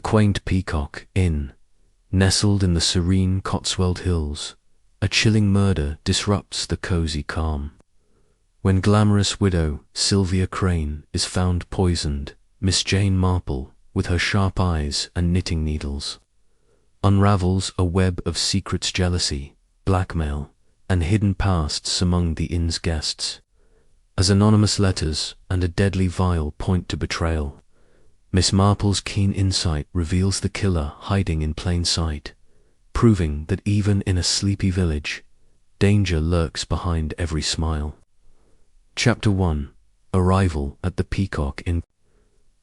quaint Peacock Inn, nestled in the serene Cotswold Hills, a chilling murder disrupts the cosy calm. When glamorous widow Sylvia Crane is found poisoned, Miss Jane Marple, with her sharp eyes and knitting needles, unravels a web of secrets, jealousy, blackmail, and hidden pasts among the inn's guests. As anonymous letters and a deadly vial point to betrayal, Miss Marple's keen insight reveals the killer hiding in plain sight, proving that even in a sleepy village, danger lurks behind every smile. Chapter 1. Arrival at the Peacock Inn.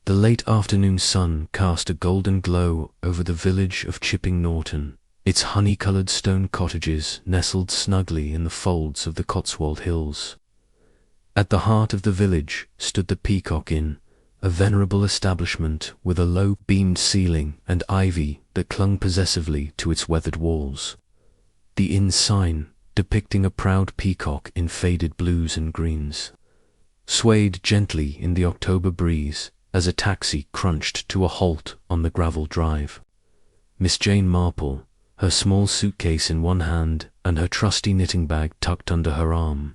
The late afternoon sun cast a golden glow over the village of Chipping Norton, its honey-coloured stone cottages nestled snugly in the folds of the Cotswold Hills. At the heart of the village stood the Peacock Inn, a venerable establishment with a low-beamed ceiling and ivy that clung possessively to its weathered walls. The inn's sign, depicting a proud peacock in faded blues and greens, swayed gently in the October breeze as a taxi crunched to a halt on the gravel drive. Miss Jane Marple, her small suitcase in one hand and her trusty knitting bag tucked under her arm,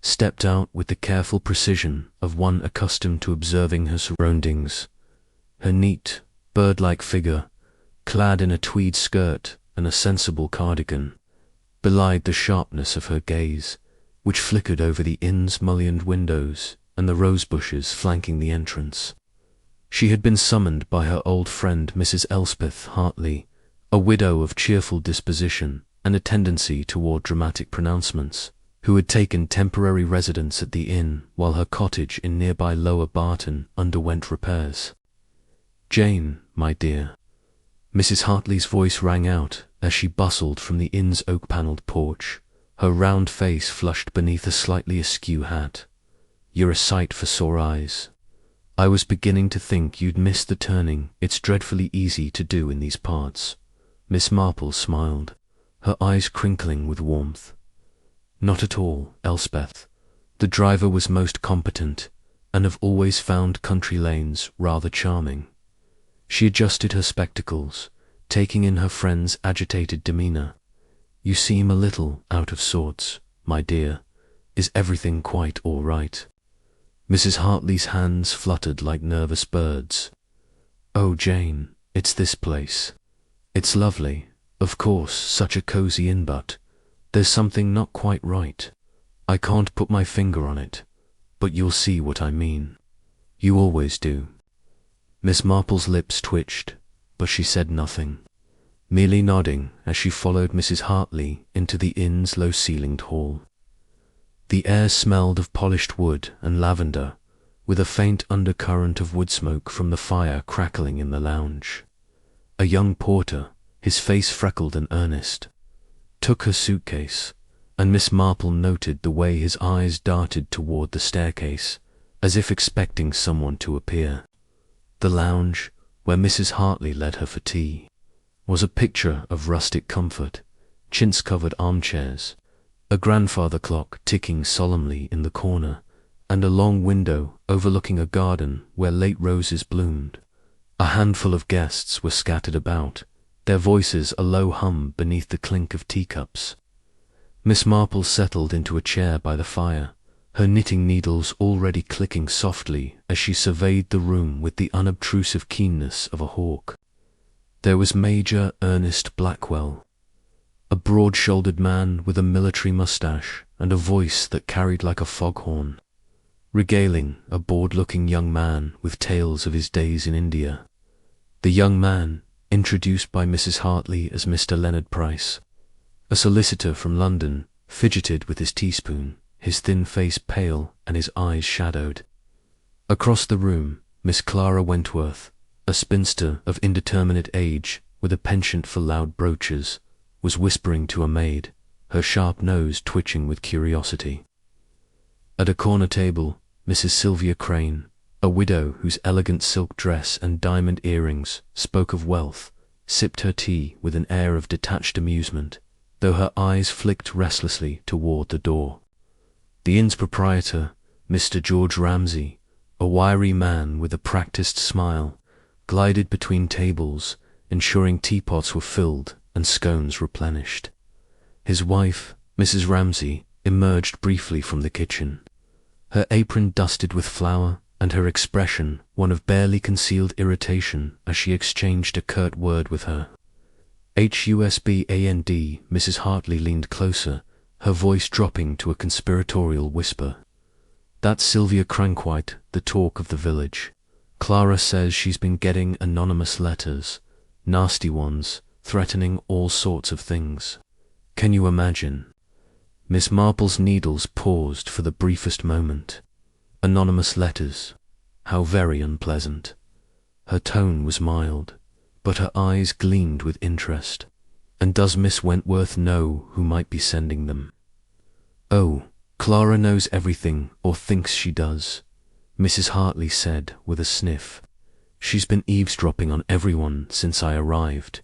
stepped out with the careful precision of one accustomed to observing her surroundings. Her neat, bird-like figure, clad in a tweed skirt and a sensible cardigan, belied the sharpness of her gaze, which flickered over the inn's mullioned windows and the rose bushes flanking the entrance. She had been summoned by her old friend Mrs. Elspeth Hartley, a widow of cheerful disposition and a tendency toward dramatic pronouncements, who had taken temporary residence at the inn while her cottage in nearby Lower Barton underwent repairs. "Jane, my dear," Mrs. Hartley's voice rang out as she bustled from the inn's oak-panelled porch, her round face flushed beneath a slightly askew hat. "You're a sight for sore eyes. I was beginning to think you'd missed the turning it's dreadfully easy to do in these parts." Miss Marple smiled, her eyes crinkling with warmth. "Not at all, Elspeth. The driver was most competent, and have always found country lanes rather charming." She adjusted her spectacles, taking in her friend's agitated demeanour. "You seem a little out of sorts, my dear. Is everything quite all right?" Mrs. Hartley's hands fluttered like nervous birds. "Oh, Jane, it's this place. It's lovely, of course, such a cosy inn, but there's something not quite right. I can't put my finger on it, but you'll see what I mean. You always do." Miss Marple's lips twitched, but she said nothing, merely nodding as she followed Mrs. Hartley into the inn's low-ceilinged hall. The air smelled of polished wood and lavender, with a faint undercurrent of wood smoke from the fire crackling in the lounge. A young porter, his face freckled and earnest, took her suitcase, and Miss Marple noted the way his eyes darted toward the staircase, as if expecting someone to appear. The lounge, where Mrs. Hartley led her for tea, was a picture of rustic comfort, chintz-covered armchairs, a grandfather clock ticking solemnly in the corner, and a long window overlooking a garden where late roses bloomed. A handful of guests were scattered about, their voices a low hum beneath the clink of teacups. Miss Marple settled into a chair by the fire, her knitting needles already clicking softly as she surveyed the room with the unobtrusive keenness of a hawk. There was Major Ernest Blackwell, a broad-shouldered man with a military moustache and a voice that carried like a foghorn, regaling a bored-looking young man with tales of his days in India. The young man, introduced by Mrs. Hartley as Mr. Leonard Price, a solicitor from London, fidgeted with his teaspoon, his thin face pale and his eyes shadowed. Across the room, Miss Clara Wentworth, a spinster of indeterminate age with a penchant for loud brooches, was whispering to a maid, her sharp nose twitching with curiosity. At a corner table, Mrs. Sylvia Crane, a widow whose elegant silk dress and diamond earrings spoke of wealth, sipped her tea with an air of detached amusement, though her eyes flicked restlessly toward the door. The inn's proprietor, Mr. George Ramsay, a wiry man with a practised smile, glided between tables, ensuring teapots were filled and scones replenished. His wife, Mrs. Ramsay, emerged briefly from the kitchen, her apron dusted with flour and her expression one of barely concealed irritation as she exchanged a curt word with her. "Husband," Mrs. Hartley leaned closer, her voice dropping to a conspiratorial whisper. "That's Sylvia Crankwhite, the talk of the village. Clara says she's been getting anonymous letters, nasty ones, threatening all sorts of things. Can you imagine?" Miss Marple's needles paused for the briefest moment. Anonymous letters. How very unpleasant. Her tone was mild, but her eyes gleamed with interest. "And does Miss Wentworth know who might be sending them?" "Oh, Clara knows everything, or thinks she does," Mrs. Hartley said with a sniff. "She's been eavesdropping on everyone since I arrived.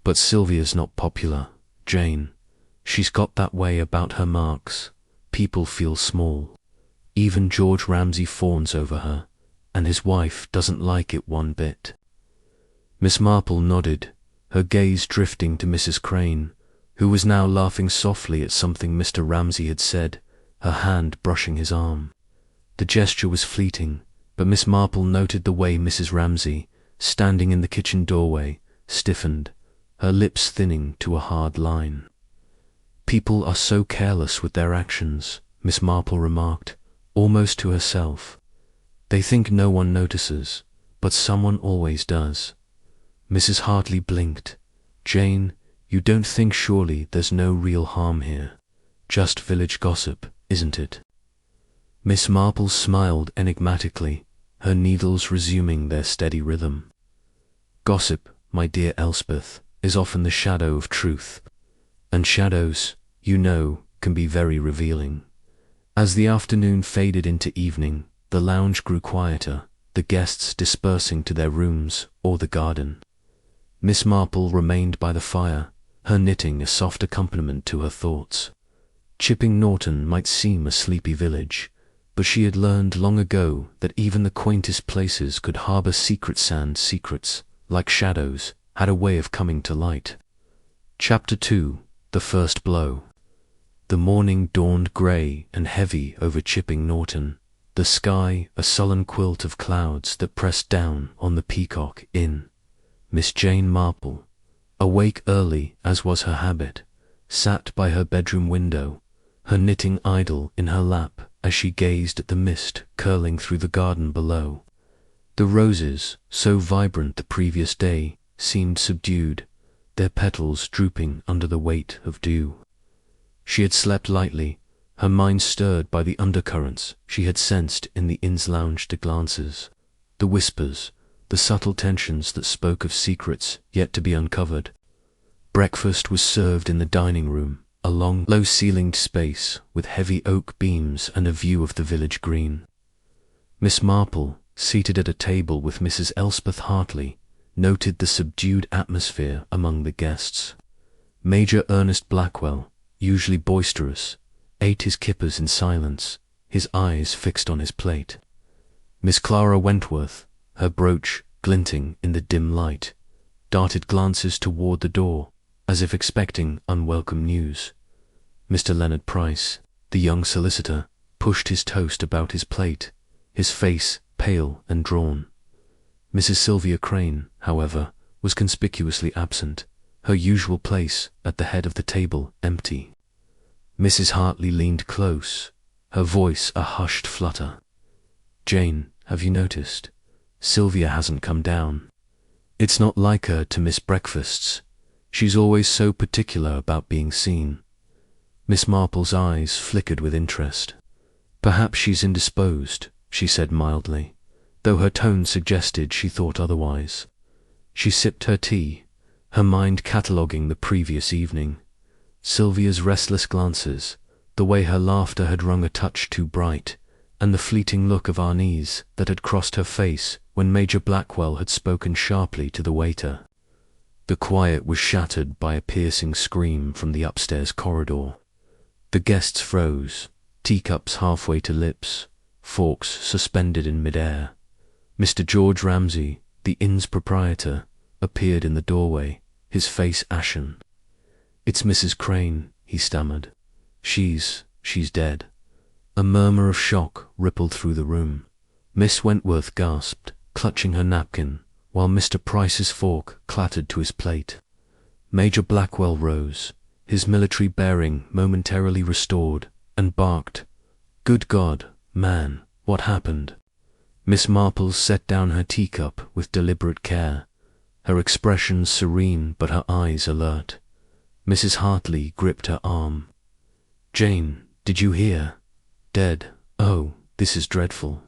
But Sylvia's not popular, Jane. She's got that way about her marks. People feel small. Even George Ramsay fawns over her, and his wife doesn't like it one bit." Miss Marple nodded, her gaze drifting to Mrs. Crane, who was now laughing softly at something Mr. Ramsay had said, her hand brushing his arm. The gesture was fleeting, but Miss Marple noted the way Mrs. Ramsay, standing in the kitchen doorway, stiffened, her lips thinning to a hard line. "People are so careless with their actions," Miss Marple remarked, almost to herself. "They think no one notices, but someone always does." Mrs. Hartley blinked. "Jane, you don't think surely there's no real harm here? Just village gossip, isn't it?" Miss Marple smiled enigmatically, her needles resuming their steady rhythm. "Gossip, my dear Elspeth, is often the shadow of truth. And shadows, you know, can be very revealing." As the afternoon faded into evening, the lounge grew quieter, the guests dispersing to their rooms or the garden. Miss Marple remained by the fire, her knitting a soft accompaniment to her thoughts. Chipping Norton might seem a sleepy village, but she had learned long ago that even the quaintest places could harbour secrets, like shadows, had a way of coming to light. Chapter 2. The First Blow. The morning dawned grey and heavy over Chipping Norton, the sky a sullen quilt of clouds that pressed down on the Peacock Inn. Miss Jane Marple, awake early as was her habit, sat by her bedroom window, her knitting idle in her lap as she gazed at the mist curling through the garden below. The roses, so vibrant the previous day, seemed subdued, their petals drooping under the weight of dew. She had slept lightly, her mind stirred by the undercurrents she had sensed in the inn's lounge glances, the whispers, the subtle tensions that spoke of secrets yet to be uncovered. Breakfast was served in the dining room, a long, low-ceilinged space with heavy oak beams and a view of the village green. Miss Marple, seated at a table with Mrs. Elspeth Hartley, noted the subdued atmosphere among the guests. Major Ernest Blackwell, usually boisterous, ate his kippers in silence, his eyes fixed on his plate. Miss Clara Wentworth, her brooch glinting in the dim light, darted glances toward the door, as if expecting unwelcome news. Mr. Leonard Price, the young solicitor, pushed his toast about his plate, his face pale and drawn. Mrs. Sylvia Crane, however, was conspicuously absent, her usual place at the head of the table empty. Mrs. Hartley leaned close, her voice a hushed flutter. "Jane, have you noticed? Sylvia hasn't come down. It's not like her to miss breakfasts. She's always so particular about being seen." Miss Marple's eyes flickered with interest. "Perhaps she's indisposed," she said mildly, though her tone suggested she thought otherwise. She sipped her tea, her mind cataloguing the previous evening. Sylvia's restless glances, the way her laughter had rung a touch too bright, and the fleeting look of unease that had crossed her face when Major Blackwell had spoken sharply to the waiter. The quiet was shattered by a piercing scream from the upstairs corridor. The guests froze, teacups halfway to lips, forks suspended in mid-air. Mr. George Ramsay, the inn's proprietor, appeared in the doorway, his face ashen. "It's Mrs. Crane," he stammered. She's dead." A murmur of shock rippled through the room. Miss Wentworth gasped, clutching her napkin, while Mr. Price's fork clattered to his plate. Major Blackwell rose, his military bearing momentarily restored, and barked, "Good God, man, what happened?" Miss Marple set down her teacup with deliberate care, her expression serene but her eyes alert. Mrs. Hartley gripped her arm. "Jane, did you hear? Dead. Oh, this is dreadful."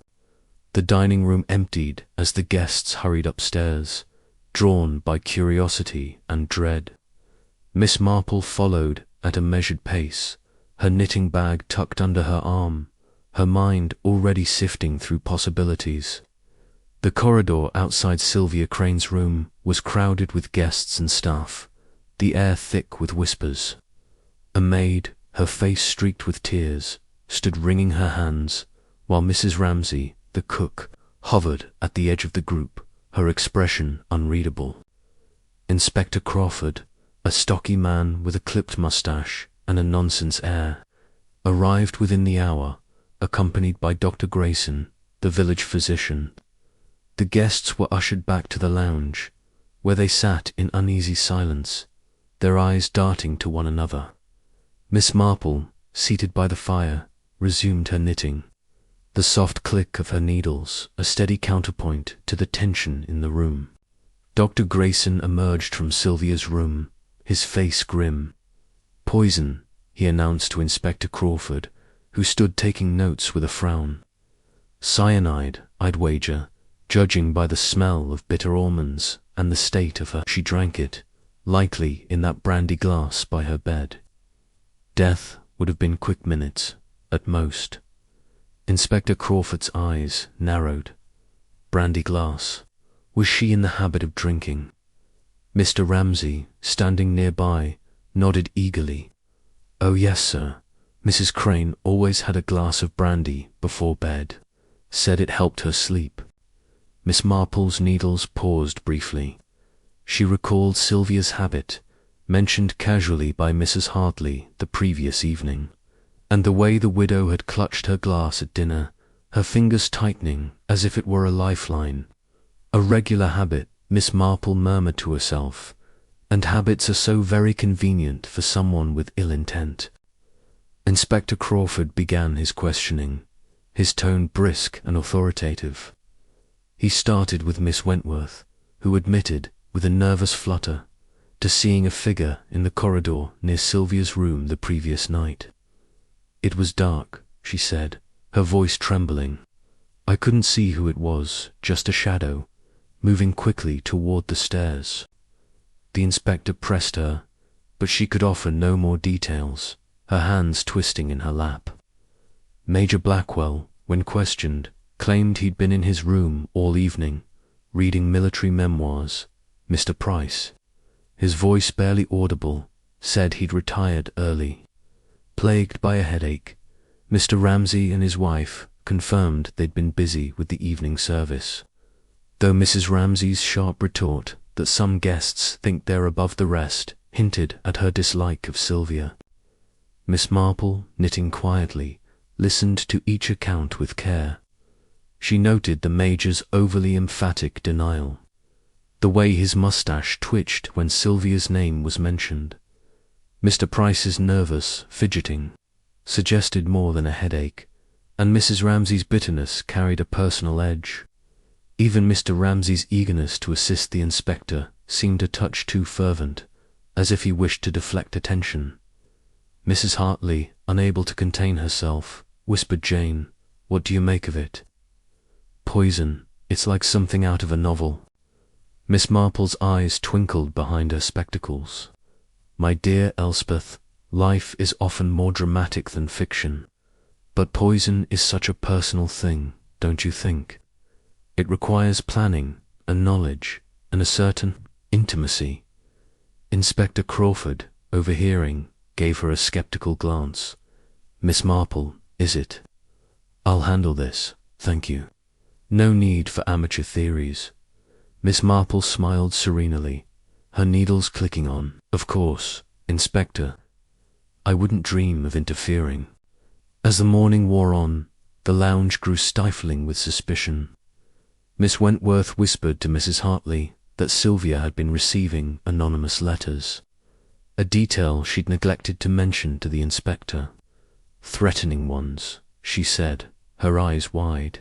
The dining room emptied as the guests hurried upstairs, drawn by curiosity and dread. Miss Marple followed at a measured pace, her knitting bag tucked under her arm, her mind already sifting through possibilities. The corridor outside Sylvia Crane's room was crowded with guests and staff, the air thick with whispers. A maid, her face streaked with tears, stood wringing her hands, while Mrs. Ramsay, the cook, hovered at the edge of the group, her expression unreadable. Inspector Crawford, a stocky man with a clipped moustache and a nonsense air, arrived within the hour, accompanied by Dr. Grayson, the village physician. The guests were ushered back to the lounge, where they sat in uneasy silence, their eyes darting to one another. Miss Marple, seated by the fire, resumed her knitting, the soft click of her needles a steady counterpoint to the tension in the room. Dr. Grayson emerged from Sylvia's room, his face grim. "Poison," he announced to Inspector Crawford, who stood taking notes with a frown. "Cyanide, I'd wager, judging by the smell of bitter almonds and the state of her. She drank it, likely in that brandy glass by her bed. Death would have been quick minutes, at most." Inspector Crawford's eyes narrowed. Brandy glass. Was she in the habit of drinking? Mr. Ramsay, standing nearby, nodded eagerly. "Oh yes, sir. Mrs. Crane always had a glass of brandy before bed. Said it helped her sleep." Miss Marple's needles paused briefly. She recalled Sylvia's habit, mentioned casually by Mrs. Hartley the previous evening, and the way the widow had clutched her glass at dinner, her fingers tightening as if it were a lifeline. A regular habit, Miss Marple murmured to herself, and habits are so very convenient for someone with ill intent. Inspector Crawford began his questioning, his tone brisk and authoritative. He started with Miss Wentworth, who admitted, with a nervous flutter, to seeing a figure in the corridor near Sylvia's room the previous night. "It was dark," she said, her voice trembling. "I couldn't see who it was, just a shadow, moving quickly toward the stairs." The inspector pressed her, but she could offer no more details, her hands twisting in her lap. Major Blackwell, when questioned, claimed he'd been in his room all evening, reading military memoirs. Mr. Price, his voice barely audible, said he'd retired early. Plagued by a headache, Mr. Ramsay and his wife confirmed they'd been busy with the evening service, though Mrs. Ramsay's sharp retort that some guests think they're above the rest hinted at her dislike of Sylvia. Miss Marple, knitting quietly, listened to each account with care. She noted the Major's overly emphatic denial, the way his moustache twitched when Sylvia's name was mentioned. Mr. Price's nervous fidgeting suggested more than a headache, and Mrs. Ramsay's bitterness carried a personal edge. Even Mr. Ramsay's eagerness to assist the inspector seemed a touch too fervent, as if he wished to deflect attention. Mrs. Hartley, unable to contain herself, whispered Jane, "What do you make of it?" "Poison. It's like something out of a novel." Miss Marple's eyes twinkled behind her spectacles. "My dear Elspeth, life is often more dramatic than fiction. But poison is such a personal thing, don't you think? It requires planning and knowledge and a certain intimacy." Inspector Crawford, overhearing, gave her a skeptical glance. "Miss Marple, is it?" "I'll handle this, thank you. No need for amateur theories." Miss Marple smiled serenely, her needles clicking on. Of course, Inspector. I wouldn't dream of interfering. As the morning wore on, the lounge grew stifling with suspicion. Miss Wentworth whispered to Mrs. Hartley that Sylvia had been receiving anonymous letters, a detail she'd neglected to mention to the inspector. Threatening ones, she said, her eyes wide.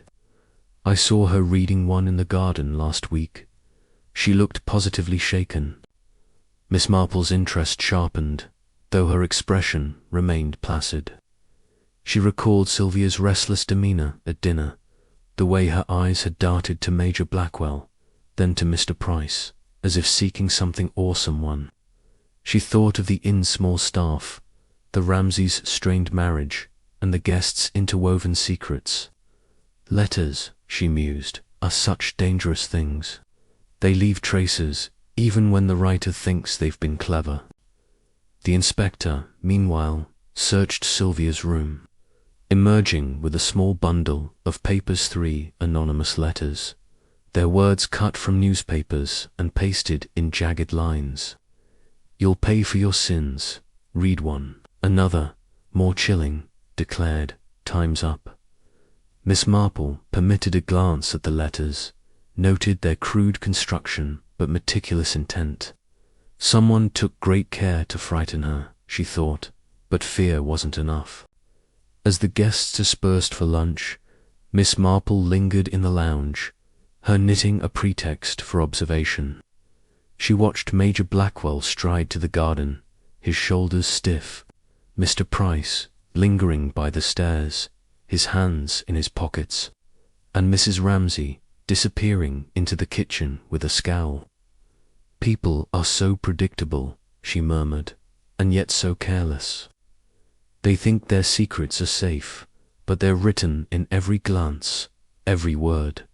I saw her reading one in the garden last week. She looked positively shaken. Miss Marple's interest sharpened, though her expression remained placid. She recalled Sylvia's restless demeanour at dinner, the way her eyes had darted to Major Blackwell, then to Mr. Price, as if seeking something awesome one. She thought of the inn's small staff, the Ramsays' strained marriage, and the guests' interwoven secrets. Letters, she mused, are such dangerous things. They leave traces, even when the writer thinks they've been clever. The inspector, meanwhile, searched Sylvia's room, emerging with a small bundle of papers, 3 anonymous letters, their words cut from newspapers and pasted in jagged lines. You'll pay for your sins, read one. Another, more chilling, declared, time's up. Miss Marple permitted a glance at the letters, noted their crude construction but meticulous intent. Someone took great care to frighten her, she thought, but fear wasn't enough. As the guests dispersed for lunch, Miss Marple lingered in the lounge, her knitting a pretext for observation. She watched Major Blackwell stride to the garden, his shoulders stiff, Mr. Price lingering by the stairs, his hands in his pockets, and Mrs. Ramsay disappearing into the kitchen with a scowl. People are so predictable, she murmured, and yet so careless. They think their secrets are safe, but they're written in every glance, every word.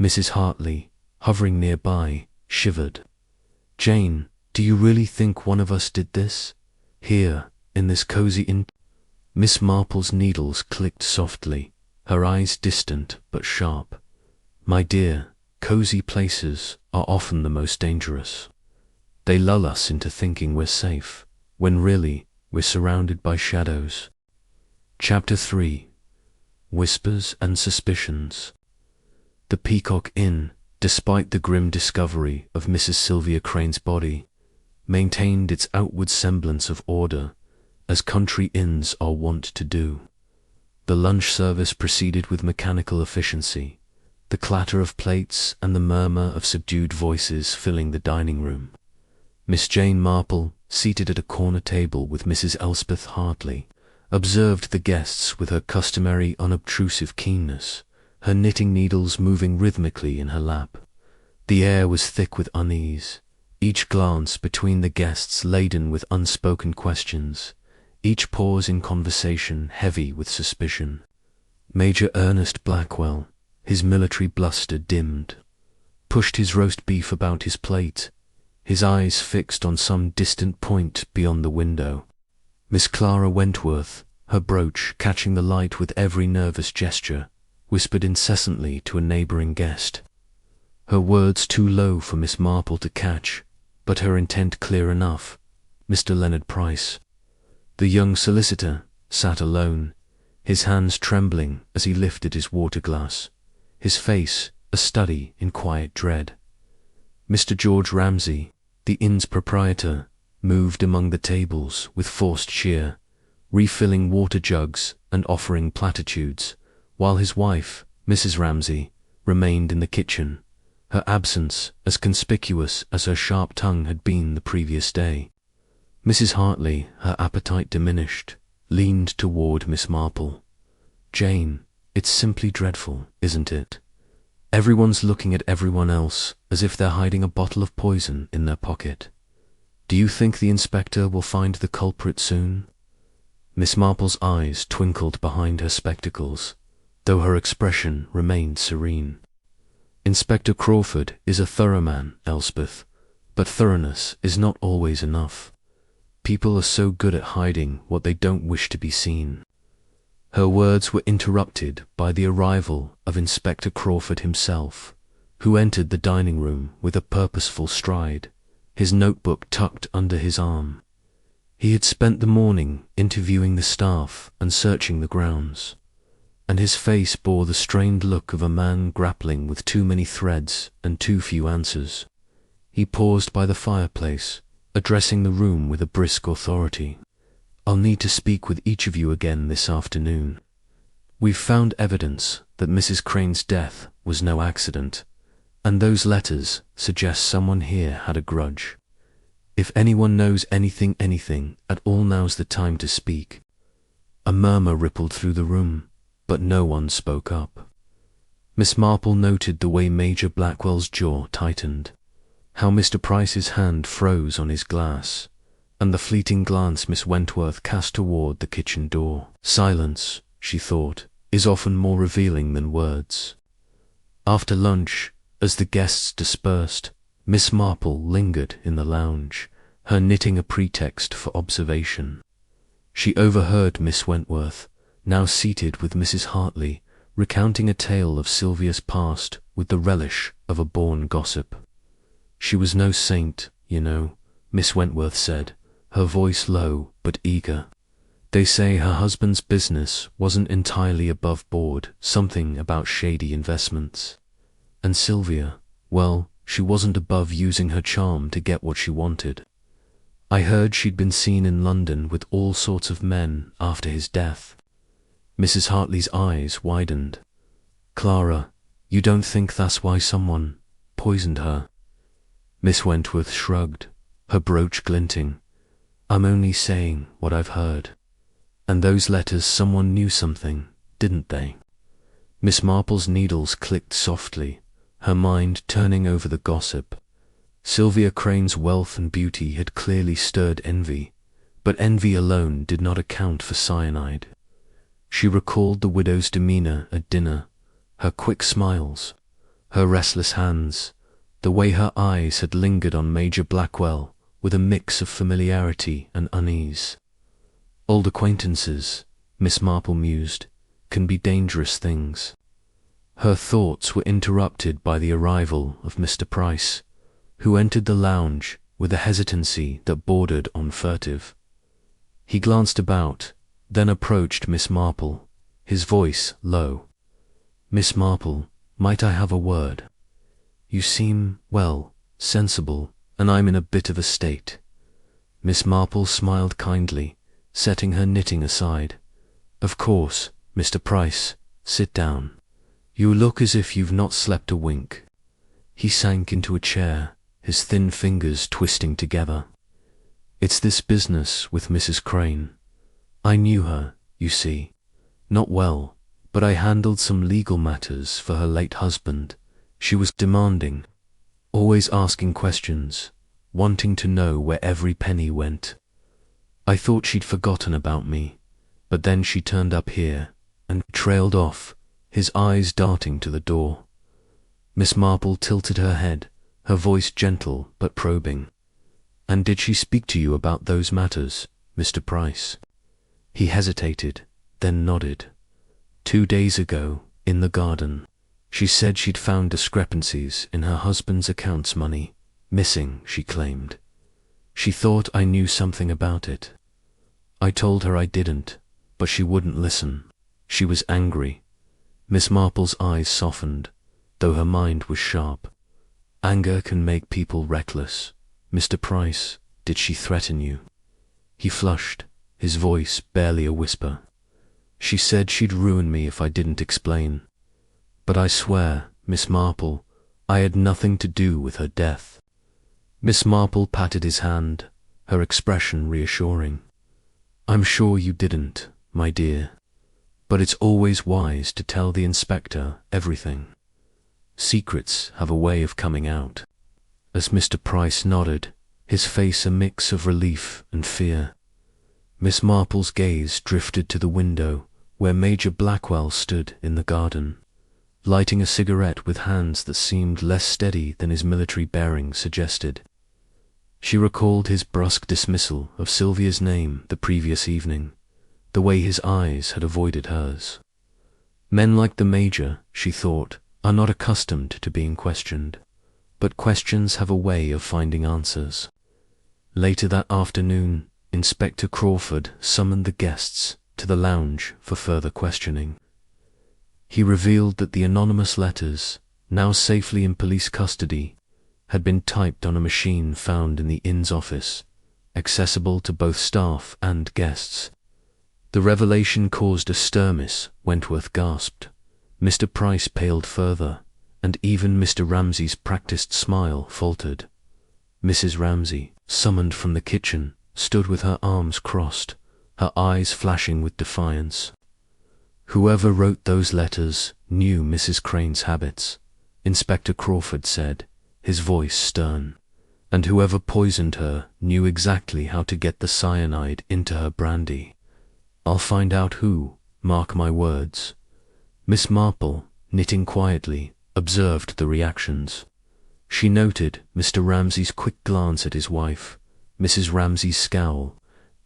Mrs. Hartley, hovering nearby, shivered. Jane, do you really think one of us did this? Here, in this cozy inn? Miss Marple's needles clicked softly, her eyes distant but sharp. My dear, cozy places are often the most dangerous. They lull us into thinking we're safe, when really we're surrounded by shadows. Chapter 3. Whispers and Suspicions. The Peacock Inn, despite the grim discovery of Mrs. Sylvia Crane's body, maintained its outward semblance of order, as country inns are wont to do. The lunch service proceeded with mechanical efficiency, the clatter of plates and the murmur of subdued voices filling the dining room. Miss Jane Marple, seated at a corner table with Mrs. Elspeth Hartley, observed the guests with her customary unobtrusive keenness, her knitting needles moving rhythmically in her lap. The air was thick with unease, each glance between the guests laden with unspoken questions, each pause in conversation heavy with suspicion. Major Ernest Blackwell, his military bluster dimmed, pushed his roast beef about his plate, his eyes fixed on some distant point beyond the window. Miss Clara Wentworth, her brooch catching the light with every nervous gesture, whispered incessantly to a neighbouring guest. Her words too low for Miss Marple to catch, but her intent clear enough. Mr. Leonard Price. The young solicitor sat alone, his hands trembling as he lifted his water glass, his face a study in quiet dread. Mr. George Ramsay, the inn's proprietor, moved among the tables with forced cheer, refilling water jugs and offering platitudes, while his wife, Mrs. Ramsay, remained in the kitchen, her absence as conspicuous as her sharp tongue had been the previous day. Mrs. Hartley, her appetite diminished, leaned toward Miss Marple. Jane, it's simply dreadful, isn't it? Everyone's looking at everyone else as if they're hiding a bottle of poison in their pocket. Do you think the inspector will find the culprit soon? Miss Marple's eyes twinkled behind her spectacles, though her expression remained serene. Inspector Crawford is a thorough man, Elspeth, but thoroughness is not always enough. People are so good at hiding what they don't wish to be seen. Her words were interrupted by the arrival of Inspector Crawford himself, who entered the dining room with a purposeful stride, his notebook tucked under his arm. He had spent the morning interviewing the staff and searching the grounds, and his face bore the strained look of a man grappling with too many threads and too few answers. He paused by the fireplace, addressing the room with a brisk authority. "I'll need to speak with each of you again this afternoon. We've found evidence that Mrs. Crane's death was no accident, and those letters suggest someone here had a grudge. If anyone knows anything at all, now's the time to speak." A murmur rippled through the room, but no one spoke up. Miss Marple noted the way Major Blackwell's jaw tightened, how Mr. Price's hand froze on his glass, and the fleeting glance Miss Wentworth cast toward the kitchen door. Silence, she thought, is often more revealing than words. After lunch, as the guests dispersed, Miss Marple lingered in the lounge, her knitting a pretext for observation. She overheard Miss Wentworth, now seated with Mrs. Hartley, recounting a tale of Sylvia's past with the relish of a born gossip. "She was no saint, you know," Miss Wentworth said, her voice low but eager. "They say her husband's business wasn't entirely above board, something about shady investments. And Sylvia, well, she wasn't above using her charm to get what she wanted. I heard she'd been seen in London with all sorts of men after his death." Mrs. Hartley's eyes widened. "Clara, you don't think that's why someone poisoned her?" Miss Wentworth shrugged, her brooch glinting. "I'm only saying what I've heard. And those letters, someone knew something, didn't they?" Miss Marple's needles clicked softly, her mind turning over the gossip. Sylvia Crane's wealth and beauty had clearly stirred envy, but envy alone did not account for cyanide. She recalled the widow's demeanor at dinner, her quick smiles, her restless hands, the way her eyes had lingered on Major Blackwell with a mix of familiarity and unease. Old acquaintances, Miss Marple mused, can be dangerous things. Her thoughts were interrupted by the arrival of Mr. Price, who entered the lounge with a hesitancy that bordered on furtive. He glanced about, then approached Miss Marple, his voice low. "Miss Marple, might I have a word? You seem, well, sensible, and I'm in a bit of a state." Miss Marple smiled kindly, setting her knitting aside. "Of course, Mr. Price, sit down. You look as if you've not slept a wink." He sank into a chair, his thin fingers twisting together. "It's this business with Mrs. Crane. I knew her, you see. Not well, but I handled some legal matters for her late husband. She was demanding, always asking questions, wanting to know where every penny went. I thought she'd forgotten about me, but then she turned up here and trailed off, his eyes darting to the door." Miss Marple tilted her head, her voice gentle but probing. "And did she speak to you about those matters, Mr. Price?" He hesitated, then nodded. 2 days ago, in the garden, she said she'd found discrepancies in her husband's accounts money, missing, she claimed. She thought I knew something about it. I told her I didn't, but she wouldn't listen. She was angry. Miss Marple's eyes softened, though her mind was sharp. "Anger can make people reckless. Mr. Price, did she threaten you?" He flushed, his voice barely a whisper. "She said she'd ruin me if I didn't explain. But I swear, Miss Marple, I had nothing to do with her death." Miss Marple patted his hand, her expression reassuring. "I'm sure you didn't, my dear. But it's always wise to tell the inspector everything. Secrets have a way of coming out." As Mr. Price nodded, his face a mix of relief and fear, Miss Marple's gaze drifted to the window where Major Blackwell stood in the garden, lighting a cigarette with hands that seemed less steady than his military bearing suggested. She recalled his brusque dismissal of Sylvia's name the previous evening, the way his eyes had avoided hers. Men like the Major, she thought, are not accustomed to being questioned, but questions have a way of finding answers. Later that afternoon, Inspector Crawford summoned the guests to the lounge for further questioning. He revealed that the anonymous letters, now safely in police custody, had been typed on a machine found in the inn's office, accessible to both staff and guests. The revelation caused a stir. Wentworth gasped. Mr. Price paled further, and even Mr. Ramsay's practiced smile faltered. Mrs. Ramsay, summoned from the kitchen, stood with her arms crossed, her eyes flashing with defiance. Whoever wrote those letters knew Mrs. Crane's habits, Inspector Crawford said, his voice stern. And whoever poisoned her knew exactly how to get the cyanide into her brandy. I'll find out who, mark my words. Miss Marple, knitting quietly, observed the reactions. She noted Mr. Ramsay's quick glance at his wife, Mrs. Ramsay's scowl,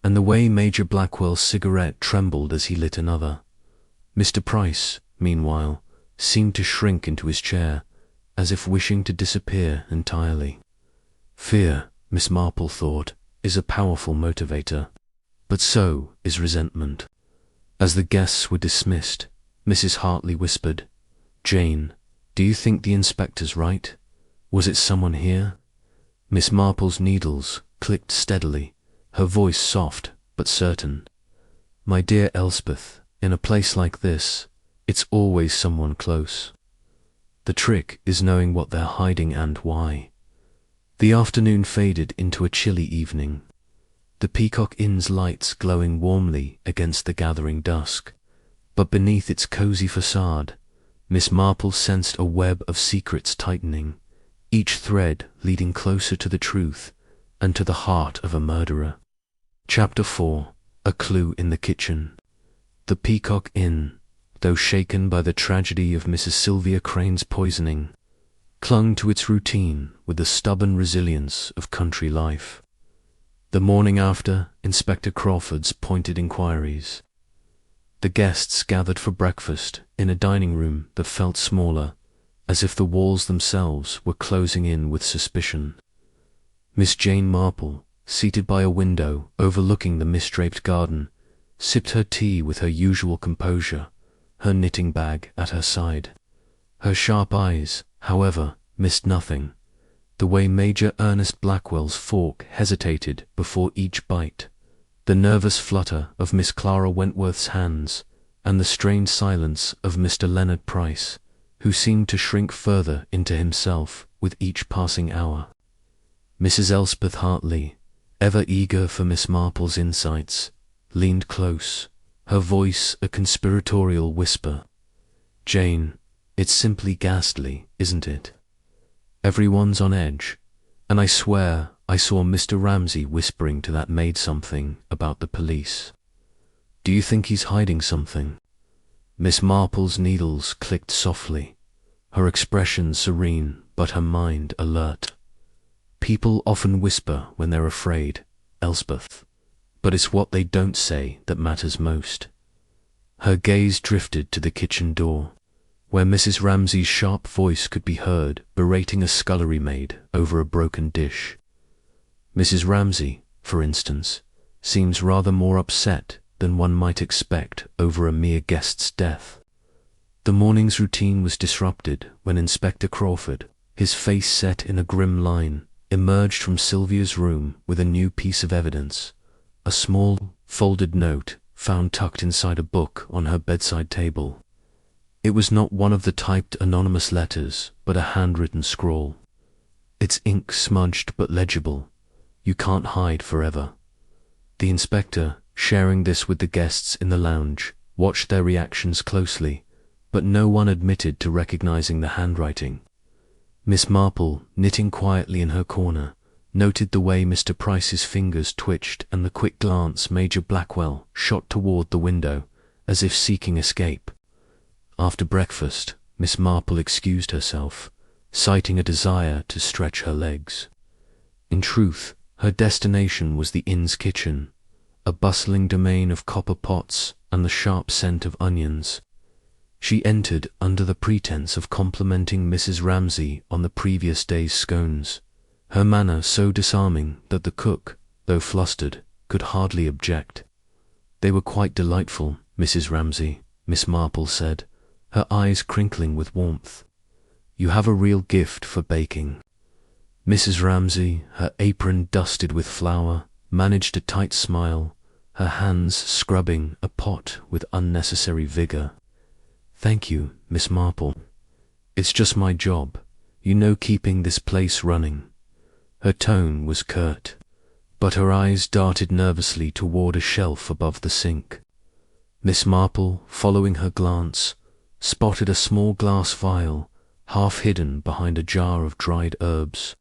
and the way Major Blackwell's cigarette trembled as he lit another. Mr. Price, meanwhile, seemed to shrink into his chair, as if wishing to disappear entirely. Fear, Miss Marple thought, is a powerful motivator, but so is resentment. As the guests were dismissed, Mrs. Hartley whispered, "Jane, do you think the inspector's right? Was it someone here?" Miss Marple's needles clicked steadily, her voice soft but certain. "My dear Elspeth, in a place like this, it's always someone close. The trick is knowing what they're hiding and why." The afternoon faded into a chilly evening, the Peacock Inn's lights glowing warmly against the gathering dusk. But beneath its cosy facade, Miss Marple sensed a web of secrets tightening, each thread leading closer to the truth and to the heart of a murderer. Chapter 4. A Clue in the Kitchen. The Peacock Inn, though shaken by the tragedy of Mrs. Sylvia Crane's poisoning, clung to its routine with the stubborn resilience of country life. The morning after Inspector Crawford's pointed inquiries, the guests gathered for breakfast in a dining room that felt smaller, as if the walls themselves were closing in with suspicion. Miss Jane Marple, seated by a window overlooking the mist-draped garden, sipped her tea with her usual composure, her knitting bag at her side. Her sharp eyes, however, missed nothing. The way Major Ernest Blackwell's fork hesitated before each bite, the nervous flutter of Miss Clara Wentworth's hands, and the strained silence of Mr. Leonard Price, who seemed to shrink further into himself with each passing hour. Mrs. Elspeth Hartley, ever eager for Miss Marple's insights, leaned close, her voice a conspiratorial whisper. "Jane, it's simply ghastly, isn't it? Everyone's on edge, and I swear I saw Mr. Ramsay whispering to that maid something about the police. Do you think he's hiding something?" Miss Marple's needles clicked softly, her expression serene but her mind alert. "People often whisper when they're afraid, Elspeth, but it's what they don't say that matters most." Her gaze drifted to the kitchen door, where Mrs. Ramsay's sharp voice could be heard berating a scullery maid over a broken dish. Mrs. Ramsay, for instance, seems rather more upset than one might expect over a mere guest's death. The morning's routine was disrupted when Inspector Crawford, his face set in a grim line, emerged from Sylvia's room with a new piece of evidence, a small, folded note found tucked inside a book on her bedside table. It was not one of the typed anonymous letters, but a handwritten scrawl. Its ink smudged but legible. "You can't hide forever." The inspector, sharing this with the guests in the lounge, watched their reactions closely, but no one admitted to recognizing the handwriting. Miss Marple, knitting quietly in her corner, noted the way Mr. Price's fingers twitched and the quick glance Major Blackwell shot toward the window, as if seeking escape. After breakfast, Miss Marple excused herself, citing a desire to stretch her legs. In truth, her destination was the inn's kitchen, a bustling domain of copper pots and the sharp scent of onions. She entered under the pretense of complimenting Mrs. Ramsay on the previous day's scones, her manner so disarming that the cook, though flustered, could hardly object. "They were quite delightful, Mrs. Ramsay," Miss Marple said, her eyes crinkling with warmth. "You have a real gift for baking." Mrs. Ramsay, her apron dusted with flour, managed a tight smile, her hands scrubbing a pot with unnecessary vigour. "Thank you, Miss Marple. It's just my job, you know, keeping this place running." Her tone was curt, but her eyes darted nervously toward a shelf above the sink. Miss Marple, following her glance, spotted a small glass vial, half hidden behind a jar of dried herbs.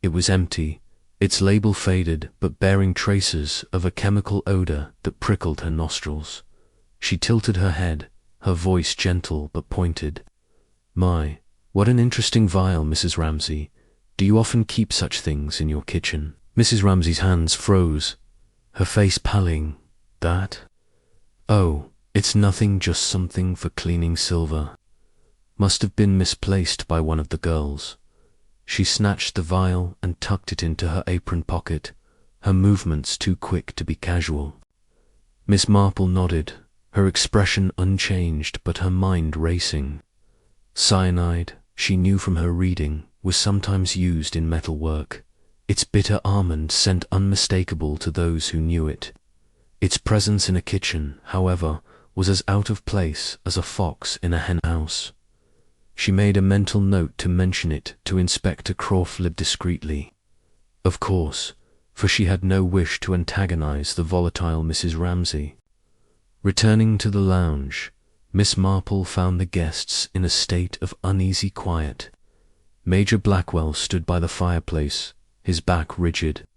It was empty, its label faded but bearing traces of a chemical odour that prickled her nostrils. She tilted her head, her voice gentle but pointed. "My, what an interesting vial, Mrs. Ramsay. Do you often keep such things in your kitchen?" Mrs. Ramsay's hands froze, her face paling. "That? Oh, it's nothing, just something for cleaning silver. Must have been misplaced by one of the girls." She snatched the vial and tucked it into her apron pocket, her movements too quick to be casual. Miss Marple nodded, her expression unchanged but her mind racing. Cyanide, she knew from her reading, was sometimes used in metal work, its bitter almond scent unmistakable to those who knew it. Its presence in a kitchen, however, was as out of place as a fox in a hen house. She made a mental note to mention it to Inspector Crawford discreetly. Of course, for she had no wish to antagonize the volatile Mrs. Ramsay. Returning to the lounge, Miss Marple found the guests in a state of uneasy quiet. Major Blackwell stood by the fireplace, his back rigid,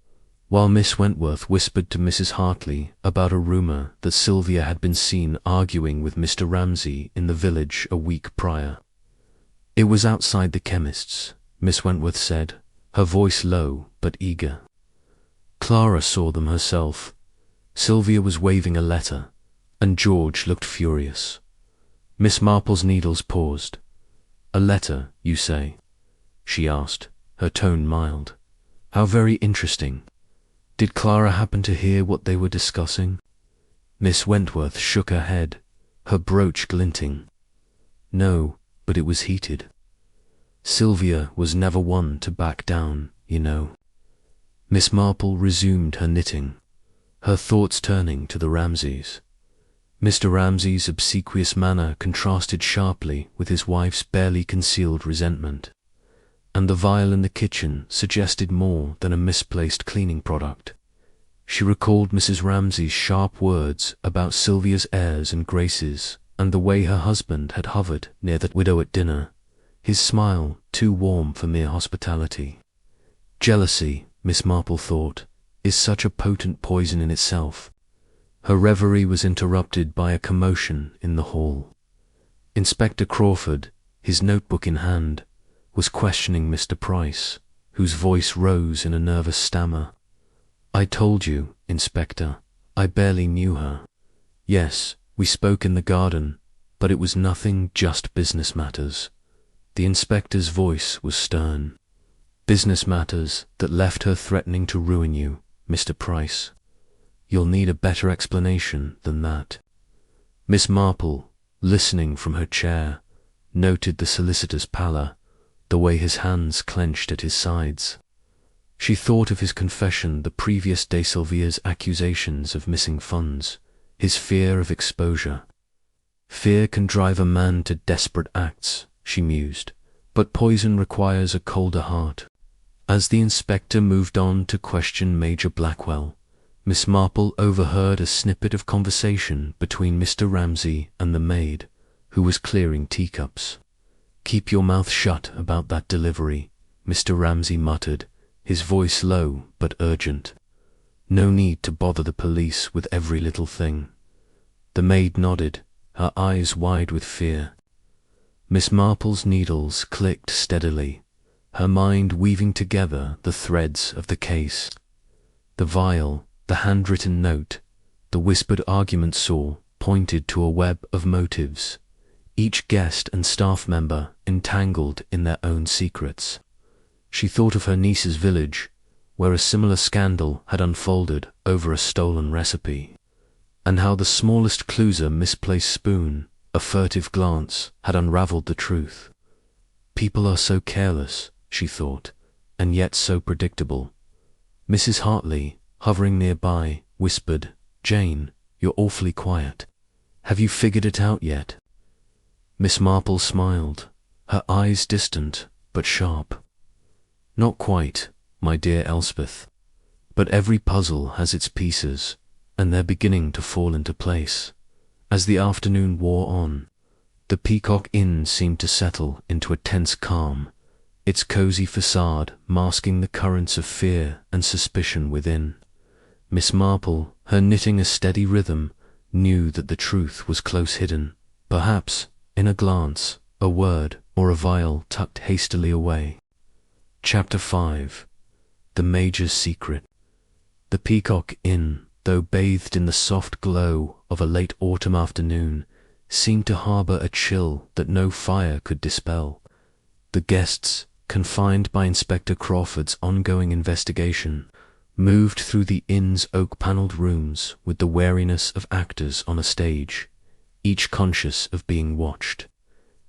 while Miss Wentworth whispered to Mrs. Hartley about a rumour that Sylvia had been seen arguing with Mr. Ramsay in the village a week prior. "It was outside the chemist's," Miss Wentworth said, her voice low but eager. "Clara saw them herself. Sylvia was waving a letter, and George looked furious." Miss Marple's needles paused. "A letter, you say?" she asked, her tone mild. "How very interesting. Did Clara happen to hear what they were discussing?" Miss Wentworth shook her head, her brooch glinting. "No, but it was heated. Sylvia was never one to back down, you know." Miss Marple resumed her knitting, her thoughts turning to the Ramsays. Mr. Ramsay's obsequious manner contrasted sharply with his wife's barely concealed resentment, and the vial in the kitchen suggested more than a misplaced cleaning product. She recalled Mrs. Ramsay's sharp words about Sylvia's airs and graces, and the way her husband had hovered near the widow at dinner, his smile too warm for mere hospitality. Jealousy, Miss Marple thought, is such a potent poison in itself. Her reverie was interrupted by a commotion in the hall. Inspector Crawford, his notebook in hand, was questioning Mr. Price, whose voice rose in a nervous stammer. "I told you, Inspector, I barely knew her. Yes, we spoke in the garden, but it was nothing, just business matters." The inspector's voice was stern. "Business matters that left her threatening to ruin you, Mr. Price. You'll need a better explanation than that." Miss Marple, listening from her chair, noted the solicitor's pallor, the way his hands clenched at his sides. She thought of his confession the previous day, Sylvia's accusations of missing funds, his fear of exposure. "Fear can drive a man to desperate acts," she mused, "but poison requires a colder heart." As the inspector moved on to question Major Blackwell, Miss Marple overheard a snippet of conversation between Mr. Ramsay and the maid, who was clearing teacups. "Keep your mouth shut about that delivery," Mr. Ramsay muttered, his voice low but urgent. "No need to bother the police with every little thing." The maid nodded, her eyes wide with fear. Miss Marple's needles clicked steadily, her mind weaving together the threads of the case. The vial, the handwritten note, the whispered argument saw pointed to a web of motives, each guest and staff member entangled in their own secrets. She thought of her niece's village, where a similar scandal had unfolded over a stolen recipe, and how the smallest clues, a misplaced spoon, a furtive glance, had unraveled the truth. People are so careless, she thought, and yet so predictable. Mrs. Hartley, hovering nearby, whispered, "Jane, you're awfully quiet. Have you figured it out yet?" Miss Marple smiled, her eyes distant but sharp. "Not quite, my dear Elspeth, but every puzzle has its pieces, and they're beginning to fall into place." As the afternoon wore on, the Peacock Inn seemed to settle into a tense calm, its cosy facade masking the currents of fear and suspicion within. Miss Marple, her knitting a steady rhythm, knew that the truth was close hidden, perhaps in a glance, a word, or a vial tucked hastily away. Chapter 5. The Major's Secret. The Peacock Inn, though bathed in the soft glow of a late autumn afternoon, seemed to harbour a chill that no fire could dispel. The guests, confined by Inspector Crawford's ongoing investigation, moved through the inn's oak-panelled rooms with the wariness of actors on a stage, each conscious of being watched.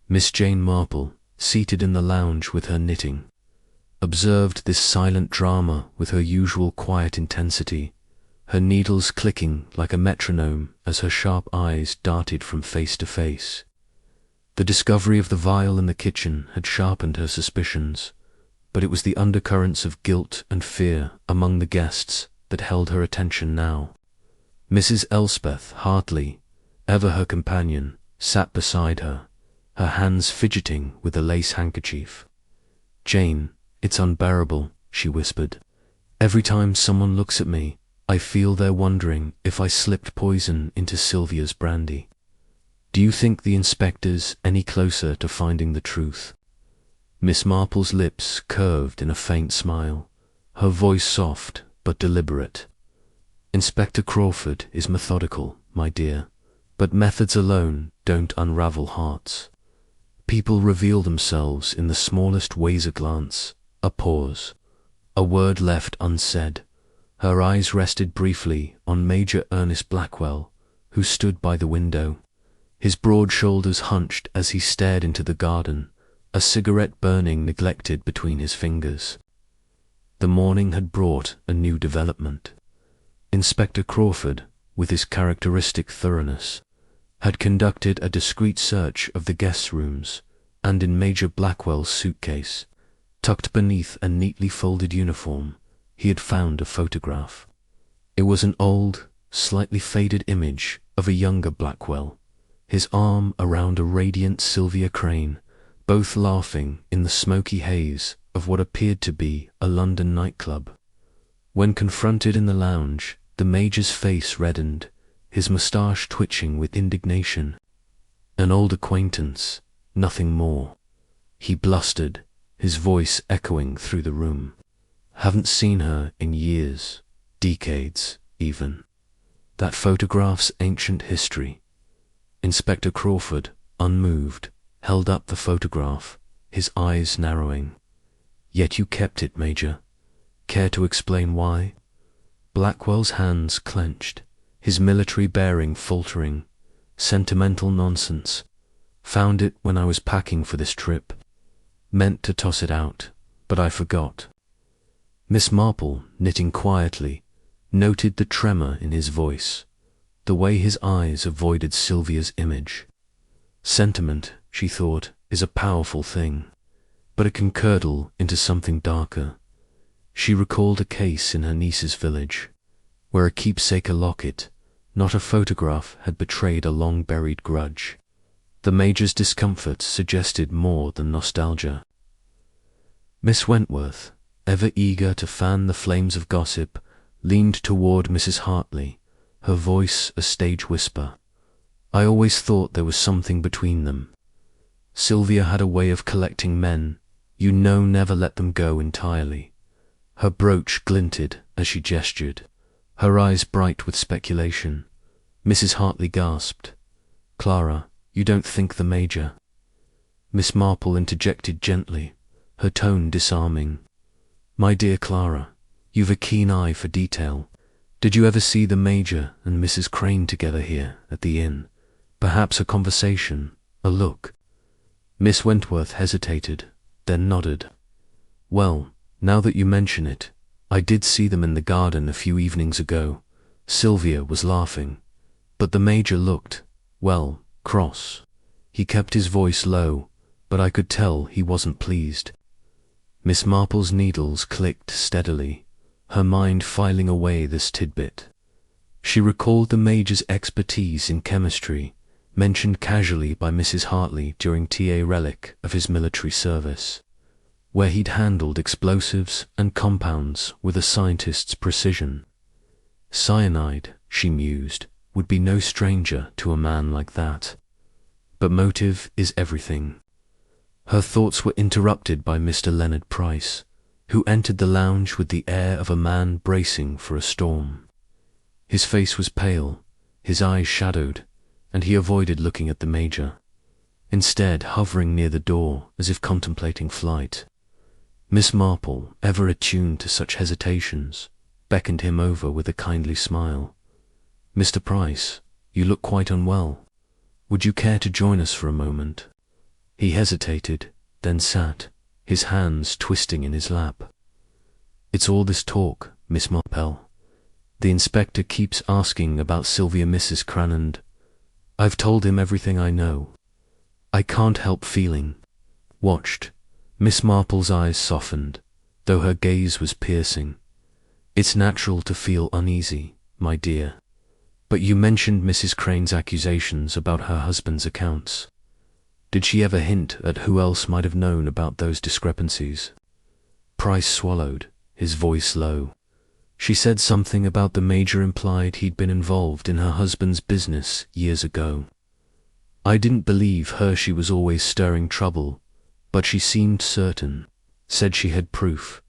Miss Jane Marple, seated in the lounge with her knitting, observed this silent drama with her usual quiet intensity, her needles clicking like a metronome as her sharp eyes darted from face to face. The discovery of the vial in the kitchen had sharpened her suspicions, but it was the undercurrents of guilt and fear among the guests that held her attention now. Mrs. Elspeth Hartley, ever her companion, sat beside her, her hands fidgeting with a lace handkerchief. "Jane, it's unbearable," she whispered. "Every time someone looks at me, I feel they're wondering if I slipped poison into Sylvia's brandy. Do you think the inspector's any closer to finding the truth?" Miss Marple's lips curved in a faint smile, her voice soft but deliberate. "Inspector Crawford is methodical, my dear, but methods alone don't unravel hearts. People reveal themselves in the smallest ways. A glance, a pause, a word left unsaid." Her eyes rested briefly on Major Ernest Blackwell, who stood by the window, his broad shoulders hunched as he stared into the garden, a cigarette burning neglected between his fingers. The morning had brought a new development. Inspector Crawford, with his characteristic thoroughness, had conducted a discreet search of the guest rooms, and in Major Blackwell's suitcase, tucked beneath a neatly folded uniform, he had found a photograph. It was an old, slightly faded image of a younger Blackwell, his arm around a radiant Sylvia Crane, both laughing in the smoky haze of what appeared to be a London nightclub. When confronted in the lounge, the Major's face reddened, his moustache twitching with indignation. "An old acquaintance, nothing more," he blustered, his voice echoing through the room. "Haven't seen her in years, decades even. That photograph's ancient history." Inspector Crawford, unmoved, held up the photograph, his eyes narrowing. "Yet you kept it, Major. Care to explain why?" Blackwell's hands clenched, his military bearing faltering. "Sentimental nonsense. Found it when I was packing for this trip. Meant to toss it out, but I forgot." Miss Marple, knitting quietly, noted the tremor in his voice, the way his eyes avoided Sylvia's image. Sentiment, she thought, is a powerful thing, but it can curdle into something darker. She recalled a case in her niece's village, where a keepsake locket, not a photograph, had betrayed a long-buried grudge. The Major's discomfort suggested more than nostalgia. Miss Wentworth, ever eager to fan the flames of gossip, leaned toward Mrs. Hartley, her voice a stage whisper. "I always thought there was something between them. Sylvia had a way of collecting men, never let them go entirely." Her brooch glinted as she gestured, her eyes bright with speculation. Mrs. Hartley gasped. "Clara, You don't think the Major?" Miss Marple interjected gently, her tone disarming. "My dear Clara, you've a keen eye for detail. Did you ever see the Major and Mrs. Crane together here at the inn? Perhaps a conversation, a look?" Miss Wentworth hesitated, then nodded. "Well, now that you mention it, I did see them in the garden a few evenings ago." Sylvia was laughing, but the Major looked, well, cross. He kept his voice low, but I could tell he wasn't pleased. Miss Marple's needles clicked steadily, her mind filing away this tidbit. She recalled the Major's expertise in chemistry, mentioned casually by Mrs. Hartley during TA relic of his military service, where he'd handled explosives and compounds with a scientist's precision. Cyanide, she mused, would be no stranger to a man like that. But motive is everything. Her thoughts were interrupted by Mr. Leonard Price, who entered the lounge with the air of a man bracing for a storm. His face was pale, his eyes shadowed, and he avoided looking at the Major, instead hovering near the door as if contemplating flight. Miss Marple, ever attuned to such hesitations, beckoned him over with a kindly smile. "Mr. Price, you look quite unwell. Would you care to join us for a moment?" He hesitated, then sat, his hands twisting in his lap. "It's all this talk, Miss Marple. The inspector keeps asking about Sylvia Mrs. Crane and I've told him everything I know. I can't help feeling." Watched. Miss Marple's eyes softened, though her gaze was piercing. "It's natural to feel uneasy, my dear. But you mentioned Mrs. Crane's accusations about her husband's accounts. Did she ever hint at who else might have known about those discrepancies?" Price swallowed, his voice low. "She said something about the Major implied he'd been involved in her husband's business years ago. I didn't believe her she was always stirring trouble, but she seemed certain, said she had proof."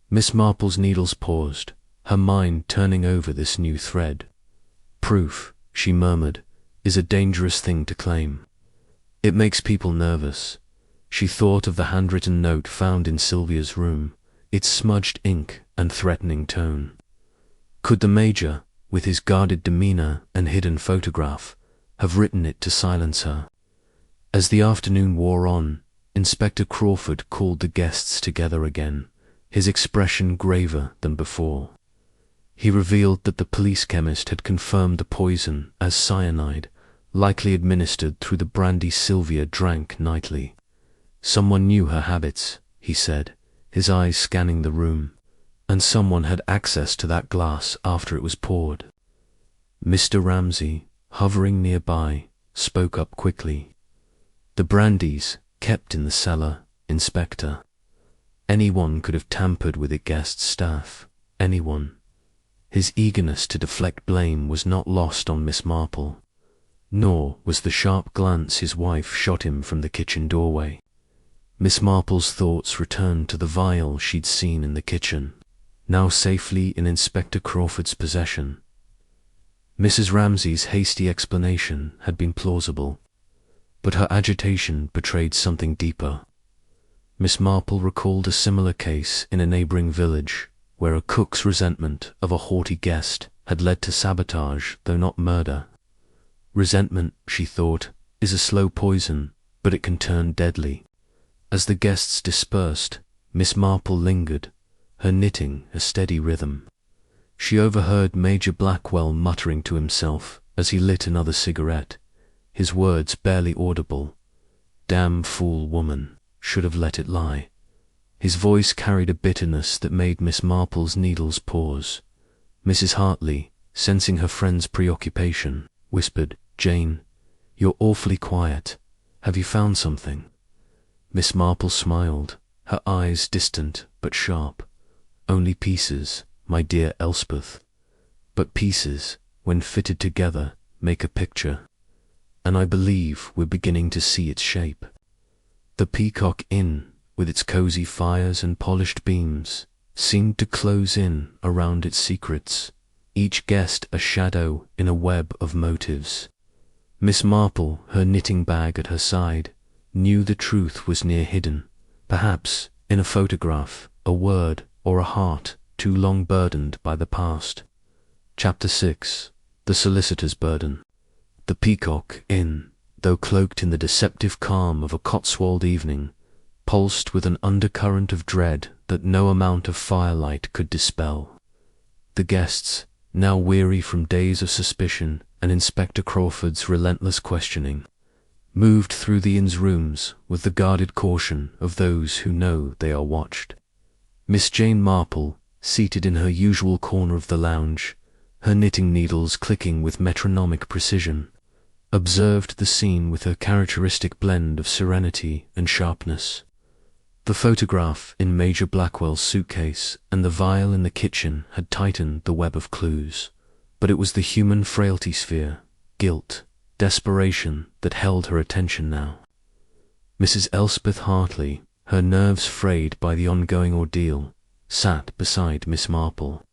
Miss Marple's needles paused, her mind turning over this new thread. "Proof," she murmured, "is a dangerous thing to claim. It makes people nervous." She thought of the handwritten note found in Sylvia's room, its smudged ink and threatening tone. Could the Major, with his guarded demeanor and hidden photograph, have written it to silence her? As the afternoon wore on, Inspector Crawford called the guests together again, his expression graver than before. He revealed that the police chemist had confirmed the poison as cyanide, likely administered through the brandy Sylvia drank nightly. "Someone knew her habits," he said, his eyes scanning the room, "and someone had access to that glass after it was poured." Mr. Ramsay, hovering nearby, spoke up quickly. "The brandy's kept in the cellar, Inspector. Anyone could have tampered with it, guest staff, anyone." His eagerness to deflect blame was not lost on Miss Marple, nor was the sharp glance his wife shot him from the kitchen doorway. Miss Marple's thoughts returned to the vial she'd seen in the kitchen, now safely in Inspector Crawford's possession. Mrs. Ramsay's hasty explanation had been plausible, but her agitation betrayed something deeper. Miss Marple recalled a similar case in a neighbouring village, where a cook's resentment of a haughty guest had led to sabotage, though not murder. Resentment, she thought, is a slow poison, but it can turn deadly. As the guests dispersed, Miss Marple lingered, her knitting a steady rhythm. She overheard Major Blackwell muttering to himself as he lit another cigarette, his words barely audible. "Damn fool woman, should have let it lie." His voice carried a bitterness that made Miss Marple's needles pause. Mrs. Hartley, sensing her friend's preoccupation, whispered, "Jane, you're awfully quiet. Have you found something?" Miss Marple smiled, her eyes distant but sharp. "Only pieces, my dear Elspeth. But pieces, when fitted together, make a picture. And I believe we're beginning to see its shape. The Peacock Inn, with its cosy fires and polished beams, seemed to close in around its secrets, each guest a shadow in a web of motives. Miss Marple, her knitting bag at her side, knew the truth was near hidden, perhaps in a photograph, a word, or a heart too long burdened by the past. Chapter 6. The Solicitor's Burden. The Peacock Inn, though cloaked in the deceptive calm of a Cotswold evening, pulsed with an undercurrent of dread that no amount of firelight could dispel. The guests, now weary from days of suspicion and Inspector Crawford's relentless questioning, moved through the inn's rooms with the guarded caution of those who know they are watched. Miss Jane Marple, seated in her usual corner of the lounge, her knitting needles clicking with metronomic precision, observed the scene with her characteristic blend of serenity and sharpness. The photograph in Major Blackwell's suitcase and the vial in the kitchen had tightened the web of clues, but it was the human frailty sphere, guilt, desperation that held her attention now. Mrs. Elspeth Hartley, her nerves frayed by the ongoing ordeal, sat beside Miss Marple,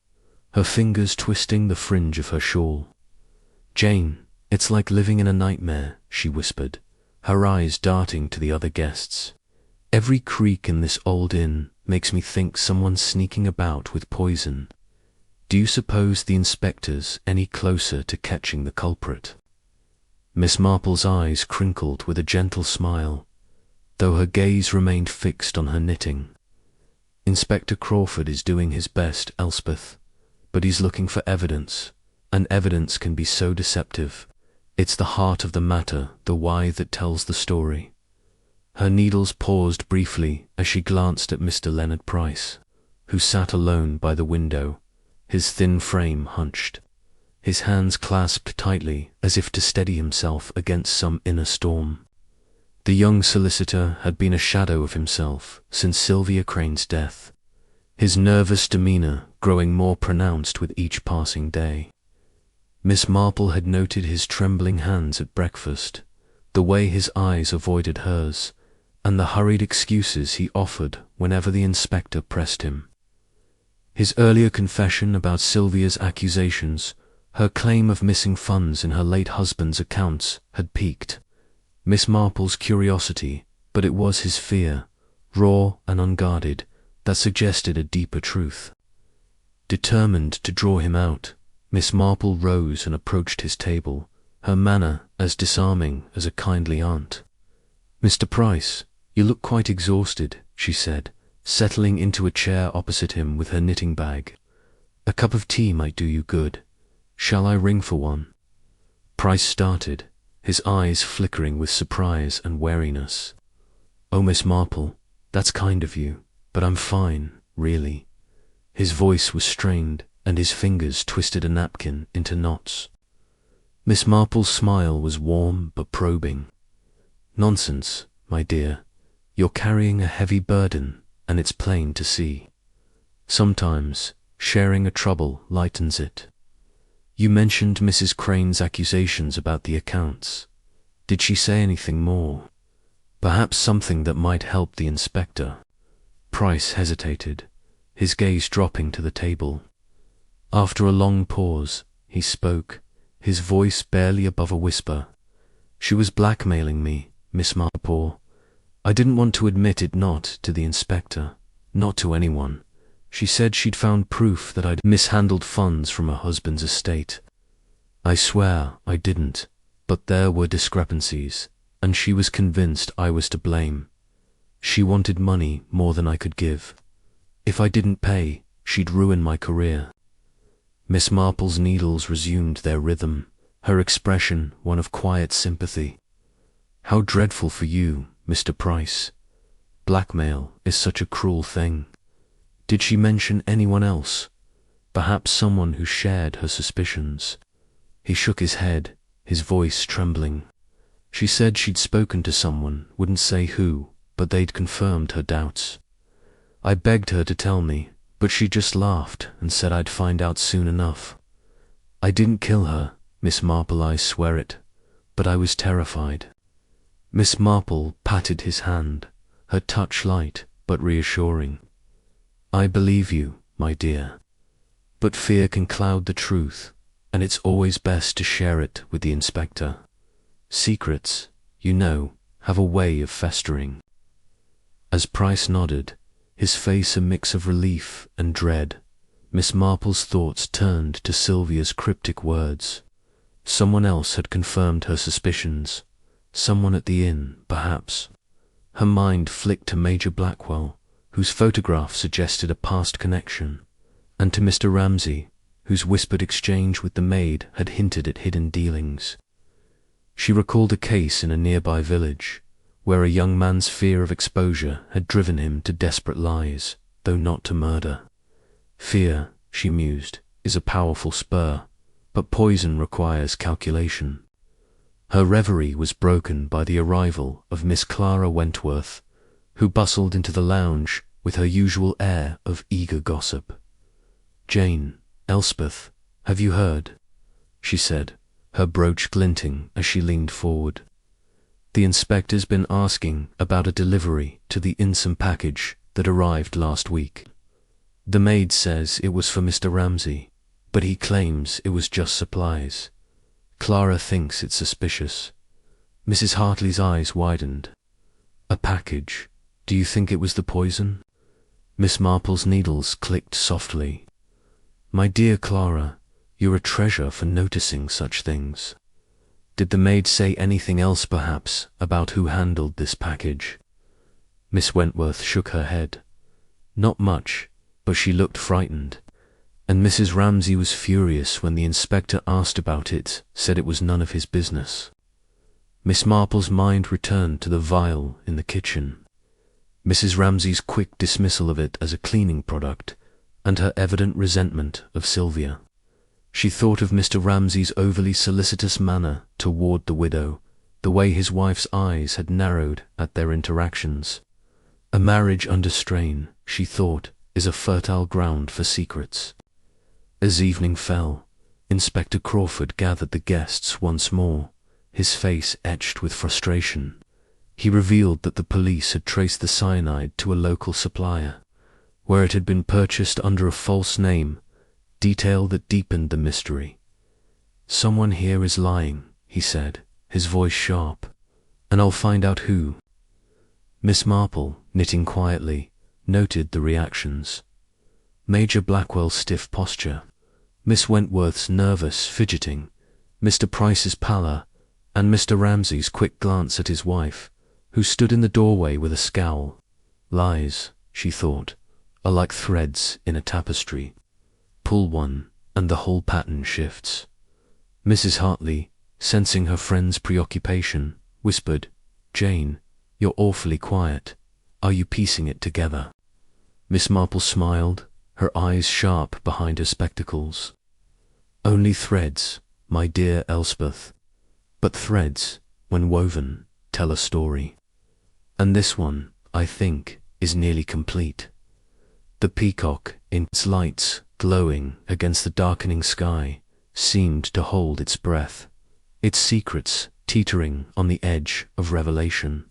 her fingers twisting the fringe of her shawl. "Jane, it's like living in a nightmare," she whispered, her eyes darting to the other guests. "Every creak in this old inn makes me think someone's sneaking about with poison. Do you suppose the inspector's any closer to catching the culprit?" Miss Marple's eyes crinkled with a gentle smile, though her gaze remained fixed on her knitting. "Inspector Crawford is doing his best, Elspeth, but he's looking for evidence, and evidence can be so deceptive. It's the heart of the matter, the why that tells the story." Her needles paused briefly as she glanced at Mr. Leonard Price, who sat alone by the window, his thin frame hunched, his hands clasped tightly as if to steady himself against some inner storm. The young solicitor had been a shadow of himself since Sylvia Crane's death, his nervous demeanour growing more pronounced with each passing day. Miss Marple had noted his trembling hands at breakfast, the way his eyes avoided hers, and the hurried excuses he offered whenever the inspector pressed him. His earlier confession about Sylvia's accusations, her claim of missing funds in her late husband's accounts, had piqued Miss Marple's curiosity, but it was his fear, raw and unguarded, that suggested a deeper truth. Determined to draw him out, Miss Marple rose and approached his table, her manner as disarming as a kindly aunt. "Mr. Price, you look quite exhausted," she said, settling into a chair opposite him with her knitting bag. "A cup of tea might do you good. Shall I ring for one?" Price started, his eyes flickering with surprise and wariness. "Oh, Miss Marple, that's kind of you, but I'm fine, really." His voice was strained, and his fingers twisted a napkin into knots. Miss Marple's smile was warm but probing. "Nonsense, my dear. You're carrying a heavy burden, and it's plain to see. Sometimes sharing a trouble lightens it. You mentioned Mrs. Crane's accusations about the accounts. Did she say anything more? Perhaps something that might help the inspector?" Price hesitated, his gaze dropping to the table. After a long pause, he spoke, his voice barely above a whisper. "She was blackmailing me, Miss Marple. I didn't want to admit it, not to the inspector, not to anyone. She said she'd found proof that I'd mishandled funds from her husband's estate. I swear I didn't, but there were discrepancies, and she was convinced I was to blame. She wanted money more than I could give. If I didn't pay, she'd ruin my career." Miss Marple's needles resumed their rhythm, her expression one of quiet sympathy. "How dreadful for you, Mr. Price. Blackmail is such a cruel thing. Did she mention anyone else? Perhaps someone who shared her suspicions?" He shook his head, his voice trembling. "She said she'd spoken to someone, wouldn't say who, but they'd confirmed her doubts. I begged her to tell me, but she just laughed and said I'd find out soon enough. I didn't kill her, Miss Marple, I swear it, but I was terrified." Miss Marple patted his hand, her touch light but reassuring. "I believe you, my dear, but fear can cloud the truth, and it's always best to share it with the inspector. Secrets, you know, have a way of festering. As Price nodded, his face a mix of relief and dread, Miss Marple's thoughts turned to Sylvia's cryptic words. Someone else had confirmed her suspicions. Someone at the inn, perhaps. Her mind flicked to Major Blackwell, whose photograph suggested a past connection, and to Mr. Ramsay, whose whispered exchange with the maid had hinted at hidden dealings. She recalled a case in a nearby village, where a young man's fear of exposure had driven him to desperate lies, though not to murder. Fear, she mused, is a powerful spur, but poison requires calculation. Her reverie was broken by the arrival of Miss Clara Wentworth, who bustled into the lounge with her usual air of eager gossip. "Jane, Elspeth, have you heard?" she said, her brooch glinting as she leaned forward. "The inspector's been asking about a delivery to the Insom package that arrived last week. The maid says it was for Mr. Ramsay, but he claims it was just supplies. Clara thinks it's suspicious." Mrs. Hartley's eyes widened. "A package? Do you think it was the poison?" Miss Marple's needles clicked softly. "My dear Clara, you're a treasure for noticing such things. Did the maid say anything else, perhaps, about who handled this package?" Miss Wentworth shook her head. "Not much, but she looked frightened. And Mrs. Ramsay was furious when the inspector asked about it, said it was none of his business." Miss Marple's mind returned to the vial in the kitchen. Mrs. Ramsay's quick dismissal of it as a cleaning product, and her evident resentment of Sylvia. She thought of Mr. Ramsay's overly solicitous manner toward the widow, the way his wife's eyes had narrowed at their interactions. A marriage under strain, she thought, is a fertile ground for secrets. As evening fell, Inspector Crawford gathered the guests once more, his face etched with frustration. He revealed that the police had traced the cyanide to a local supplier, where it had been purchased under a false name, detail that deepened the mystery. "Someone here is lying," he said, his voice sharp, "and I'll find out who." Miss Marple, knitting quietly, noted the reactions. Major Blackwell's stiff posture, Miss Wentworth's nervous fidgeting, Mr. Price's pallor, and Mr. Ramsay's quick glance at his wife, who stood in the doorway with a scowl. Lies, she thought, are like threads in a tapestry. Pull one, and the whole pattern shifts. Mrs. Hartley, sensing her friend's preoccupation, whispered, "Jane, you're awfully quiet. Are you piecing it together?" Miss Marple smiled, her eyes sharp behind her spectacles. "Only threads, my dear Elspeth. But threads, when woven, tell a story. And this one, I think, is nearly complete." The Peacock, in its lights glowing against the darkening sky, seemed to hold its breath, its secrets teetering on the edge of revelation.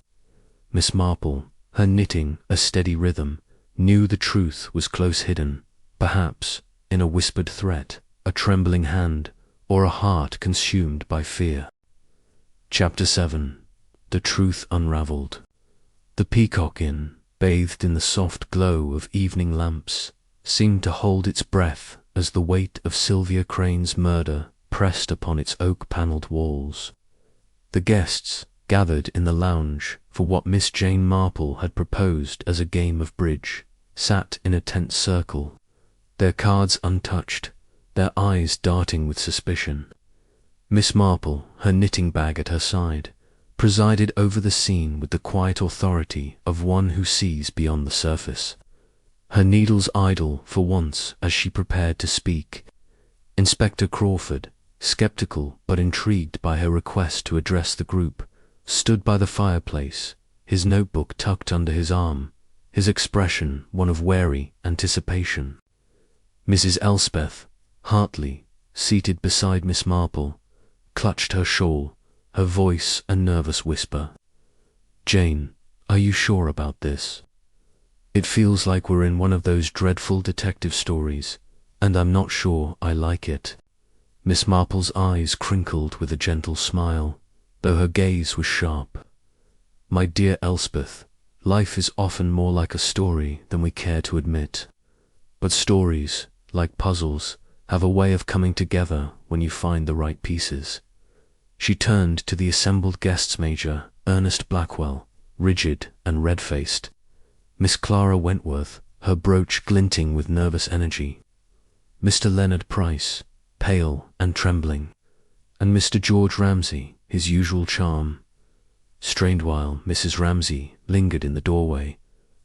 Miss Marple, her knitting a steady rhythm, knew the truth was close hidden, perhaps in a whispered threat, a trembling hand, or a heart consumed by fear. Chapter 7. The Truth Unravelled. The Peacock Inn, bathed in the soft glow of evening lamps, seemed to hold its breath as the weight of Sylvia Crane's murder pressed upon its oak-panelled walls. The guests gathered in the lounge for what Miss Jane Marple had proposed as a game of bridge, sat in a tense circle, their cards untouched, their eyes darting with suspicion. Miss Marple, her knitting bag at her side, presided over the scene with the quiet authority of one who sees beyond the surface. Her needles idle for once as she prepared to speak. Inspector Crawford, sceptical but intrigued by her request to address the group, stood by the fireplace, his notebook tucked under his arm, his expression one of wary anticipation. Mrs. Elspeth Hartley, seated beside Miss Marple, clutched her shawl, her voice a nervous whisper. "Jane, are you sure about this? It feels like we're in one of those dreadful detective stories, and I'm not sure I like it." Miss Marple's eyes crinkled with a gentle smile. though her gaze was sharp. My dear Elspeth, life is often more like a story than we care to admit. But stories, like puzzles, have a way of coming together when you find the right pieces. She turned to the assembled guests, Major Ernest Blackwell, rigid and red-faced, Miss Clara Wentworth, her brooch glinting with nervous energy, Mr. Leonard Price, pale and trembling, and Mr. George Ramsay, his usual charm, strained, while Mrs. Ramsay lingered in the doorway,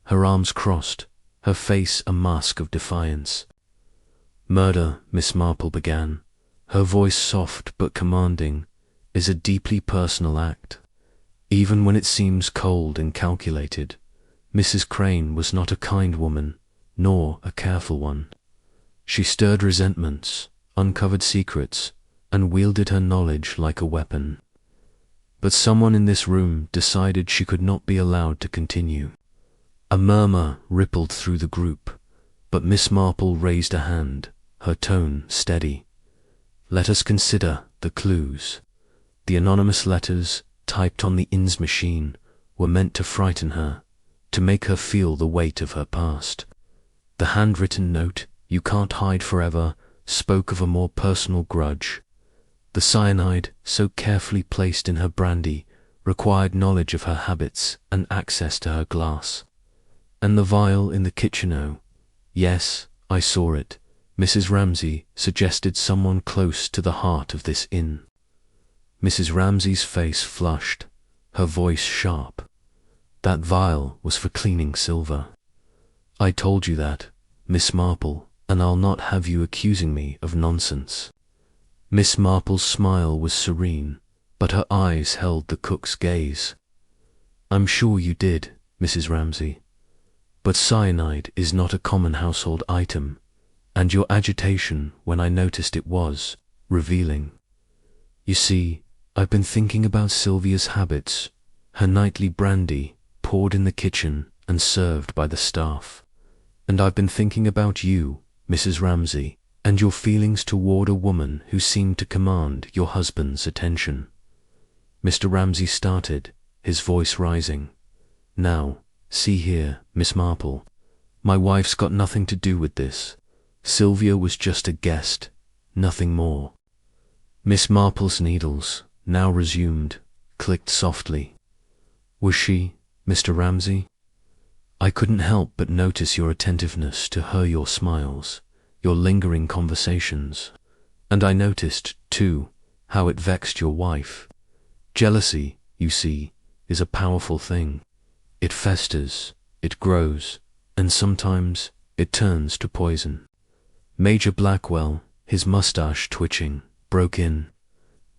her arms crossed, her face a mask of defiance. "Murder," Miss Marple began, her voice soft but commanding, "is a deeply personal act. Even when it seems cold and calculated, Mrs. Crane was not a kind woman, nor a careful one. She stirred resentments, uncovered secrets, and wielded her knowledge like a weapon. But someone in this room decided she could not be allowed to continue." A murmur rippled through the group, but Miss Marple raised a hand, her tone steady. "Let us consider the clues. The anonymous letters, typed on the inn's machine, were meant to frighten her, to make her feel the weight of her past. The handwritten note, 'You can't hide forever,' spoke of a more personal grudge. The cyanide, so carefully placed in her brandy, required knowledge of her habits and access to her glass. And the vial in the kitchen, yes, I saw it. Mrs. Ramsay suggested someone close to the heart of this inn." Mrs. Ramsay's face flushed, her voice sharp. "That vial was for cleaning silver. I told you that, Miss Marple, and I'll not have you accusing me of nonsense." Miss Marple's smile was serene, but her eyes held the cook's gaze. "I'm sure you did, Mrs. Ramsay. But cyanide is not a common household item, and your agitation when I noticed it was revealing. You see, I've been thinking about Sylvia's habits, her nightly brandy poured in the kitchen and served by the staff. And I've been thinking about you, Mrs. Ramsay, and your feelings toward a woman who seemed to command your husband's attention." Mr. Ramsay started, his voice rising. "Now, see here, Miss Marple, my wife's got nothing to do with this. Sylvia was just a guest, nothing more." Miss Marple's needles, now resumed, clicked softly. "Was she, Mr. Ramsay? I couldn't help but notice your attentiveness to her, your smiles, your lingering conversations. And I noticed, too, how it vexed your wife. Jealousy, you see, is a powerful thing. It festers, it grows, and sometimes it turns to poison." Major Blackwell, his mustache twitching, broke in.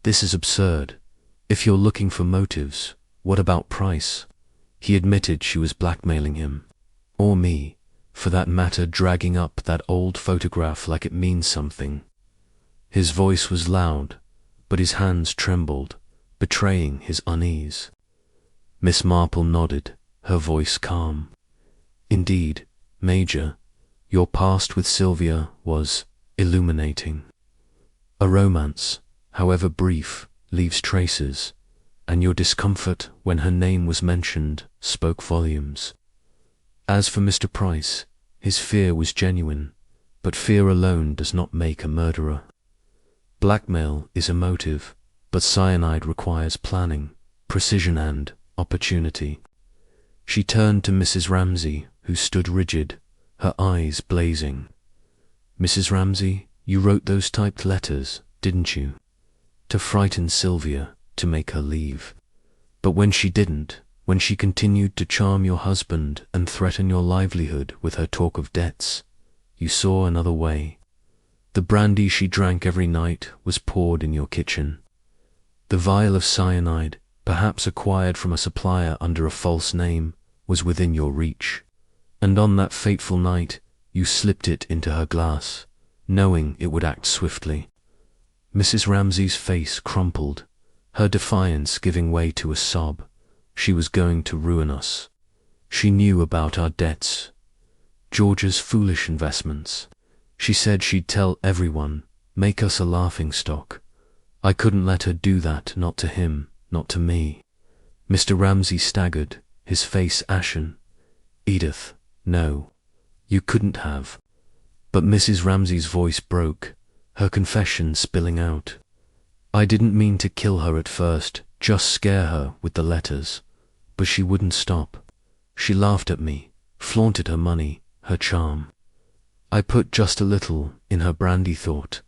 "This is absurd. If you're looking for motives, what about Price? He admitted she was blackmailing him. Or me, for that matter, dragging up that old photograph like it means something." His voice was loud, but his hands trembled, betraying his unease. Miss Marple nodded, her voice calm. "Indeed, Major, your past with Sylvia was illuminating. A romance, however brief, leaves traces, and your discomfort when her name was mentioned spoke volumes. As for Mr. Price, his fear was genuine, but fear alone does not make a murderer. Blackmail is a motive, but cyanide requires planning, precision and opportunity." She turned to Mrs. Ramsay, who stood rigid, her eyes blazing. "Mrs. Ramsay, you wrote those typed letters, didn't you? To frighten Sylvia, to make her leave. But when she didn't, when she continued to charm your husband and threaten your livelihood with her talk of debts, you saw another way. The brandy she drank every night was poured in your kitchen. The vial of cyanide, perhaps acquired from a supplier under a false name, was within your reach. And on that fateful night, you slipped it into her glass, knowing it would act swiftly." Mrs. Ramsay's face crumpled, her defiance giving way to a sob. She was going to ruin us. She knew about our debts, George's foolish investments. She said she'd tell everyone, make us a laughingstock. I couldn't let her do that, not to him, not to me. Mr. Ramsay staggered, his face ashen. Edith, no. You couldn't have. But Mrs. Ramsay's voice broke, her confession spilling out. I didn't mean to kill her at first, just scare her with the letters. But she wouldn't stop. She laughed at me, flaunted her money, her charm. I put just a little in her brandy, thought.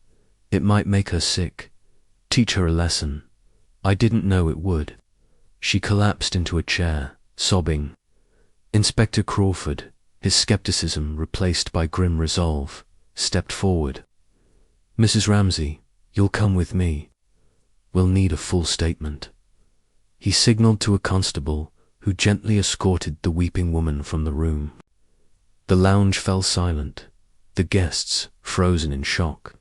It might make her sick, teach her a lesson. I didn't know it would. She collapsed into a chair, sobbing. Inspector Crawford, his skepticism replaced by grim resolve, stepped forward. Mrs. Ramsay, you'll come with me. We'll need a full statement. He signaled to a constable, who gently escorted the weeping woman from the room. The lounge fell silent, the guests frozen in shock.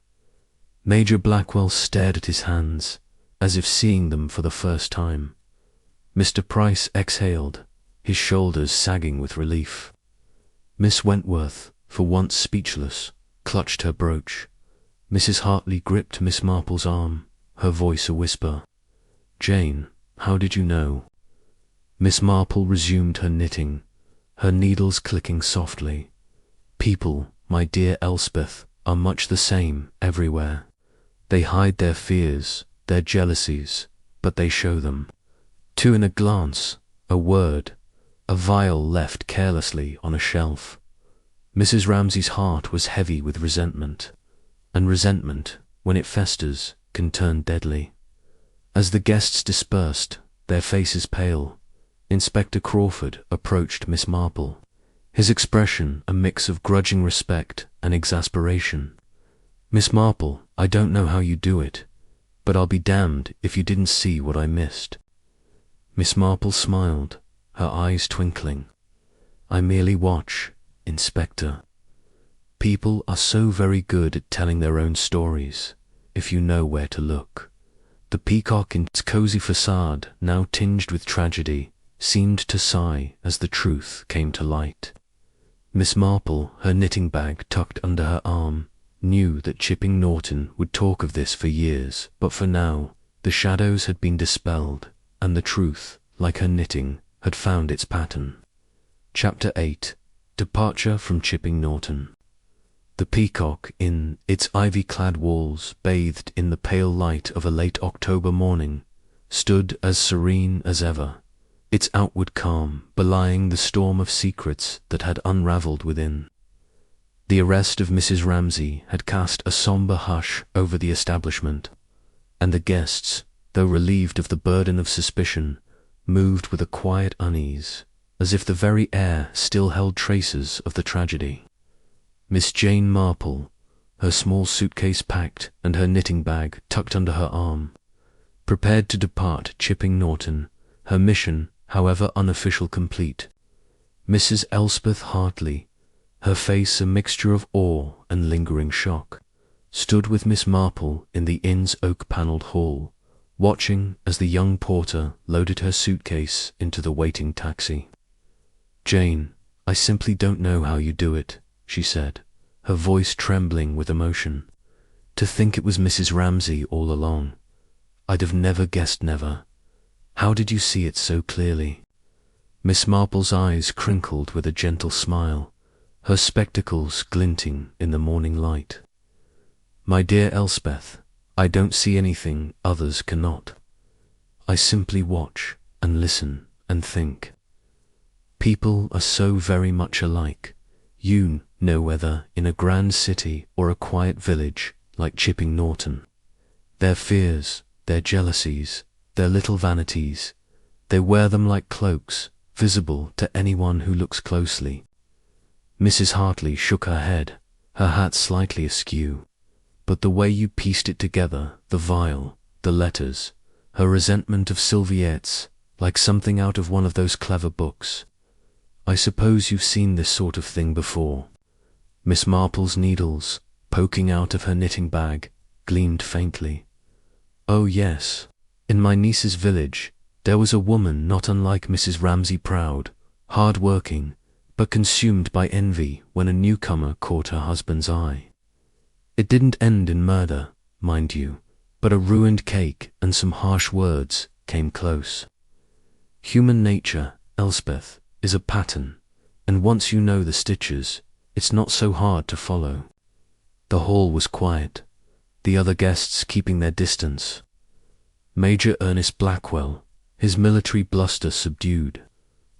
Major Blackwell stared at his hands, as if seeing them for the first time. Mr. Price exhaled, his shoulders sagging with relief. Miss Wentworth, for once speechless, clutched her brooch. Mrs. Hartley gripped Miss Marple's arm, her voice a whisper. Jane, how did you know? Miss Marple resumed her knitting, her needles clicking softly. People, my dear Elspeth, are much the same everywhere. They hide their fears, their jealousies, but they show them. Two in a glance, a word, a vial left carelessly on a shelf. Mrs. Ramsay's heart was heavy with resentment, and resentment, when it festers, can turn deadly. As the guests dispersed, their faces pale, Inspector Crawford approached Miss Marple, his expression a mix of grudging respect and exasperation. Miss Marple, I don't know how you do it, but I'll be damned if you didn't see what I missed. Miss Marple smiled, her eyes twinkling. I merely watch, Inspector. People are so very good at telling their own stories, if you know where to look. The Peacock Inn's cozy facade, now tinged with tragedy, seemed to sigh as the truth came to light. Miss Marple, her knitting bag tucked under her arm, knew that Chipping Norton would talk of this for years, but for now, the shadows had been dispelled, and the truth, like her knitting, had found its pattern. Chapter 8. Departure from Chipping Norton. The Peacock Inn, its ivy-clad walls bathed in the pale light of a late October morning, stood as serene as ever, its outward calm belying the storm of secrets that had unravelled within. The arrest of Mrs. Ramsay had cast a sombre hush over the establishment, and the guests, though relieved of the burden of suspicion, moved with a quiet unease, as if the very air still held traces of the tragedy. Miss Jane Marple, her small suitcase packed and her knitting bag tucked under her arm, prepared to depart Chipping Norton, her mission, however unofficial, complete. Mrs. Elspeth Hartley, her face a mixture of awe and lingering shock, stood with Miss Marple in the inn's oak-panelled hall, watching as the young porter loaded her suitcase into the waiting taxi. Jane, I simply don't know how you do it, she said, her voice trembling with emotion. To think it was Mrs. Ramsay all along. I'd have never guessed, never. How did you see it so clearly? Miss Marple's eyes crinkled with a gentle smile, her spectacles glinting in the morning light. My dear Elspeth, I don't see anything others cannot. I simply watch and listen and think. People are so very much alike. You know, whether in a grand city or a quiet village like Chipping Norton. Their fears, their jealousies, their little vanities, they wear them like cloaks, visible to anyone who looks closely. Mrs. Hartley shook her head, her hat slightly askew. But the way you pieced it together, the vial, the letters, her resentment of Sylviette's, like something out of one of those clever books. I suppose you've seen this sort of thing before. Miss Marple's needles, poking out of her knitting bag, gleamed faintly. Oh yes, in my niece's village, there was a woman not unlike Mrs. Ramsay, proud, hard-working, but consumed by envy when a newcomer caught her husband's eye. It didn't end in murder, mind you, but a ruined cake and some harsh words came close. Human nature, Elspeth, is a pattern, and once you know the stitches, it's not so hard to follow. The hall was quiet, the other guests keeping their distance. Major Ernest Blackwell, his military bluster subdued,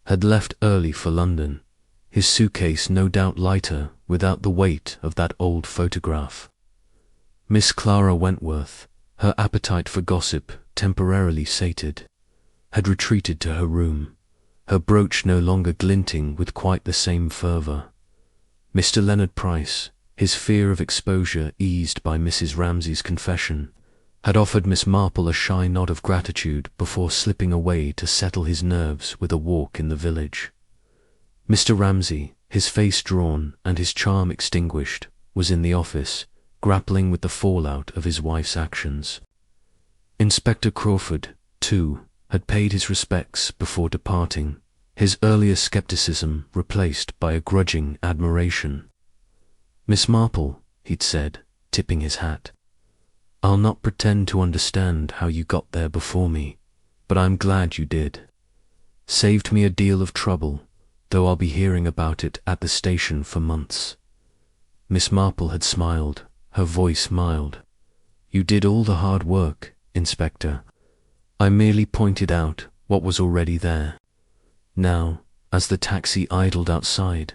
had left early for London, his suitcase no doubt lighter without the weight of that old photograph. Miss Clara Wentworth, her appetite for gossip temporarily sated, had retreated to her room, her brooch no longer glinting with quite the same fervour. Mr. Leonard Price, his fear of exposure eased by Mrs. Ramsay's confession, had offered Miss Marple a shy nod of gratitude before slipping away to settle his nerves with a walk in the village. Mr. Ramsay, his face drawn and his charm extinguished, was in the office, grappling with the fallout of his wife's actions. Inspector Crawford, too, had paid his respects before departing, his earlier scepticism replaced by a grudging admiration. "Miss Marple," he'd said, tipping his hat, "I'll not pretend to understand how you got there before me, but I'm glad you did. Saved me a deal of trouble, though I'll be hearing about it at the station for months." Miss Marple had smiled, her voice mild. "You did all the hard work, Inspector. I merely pointed out what was already there." Now, as the taxi idled outside,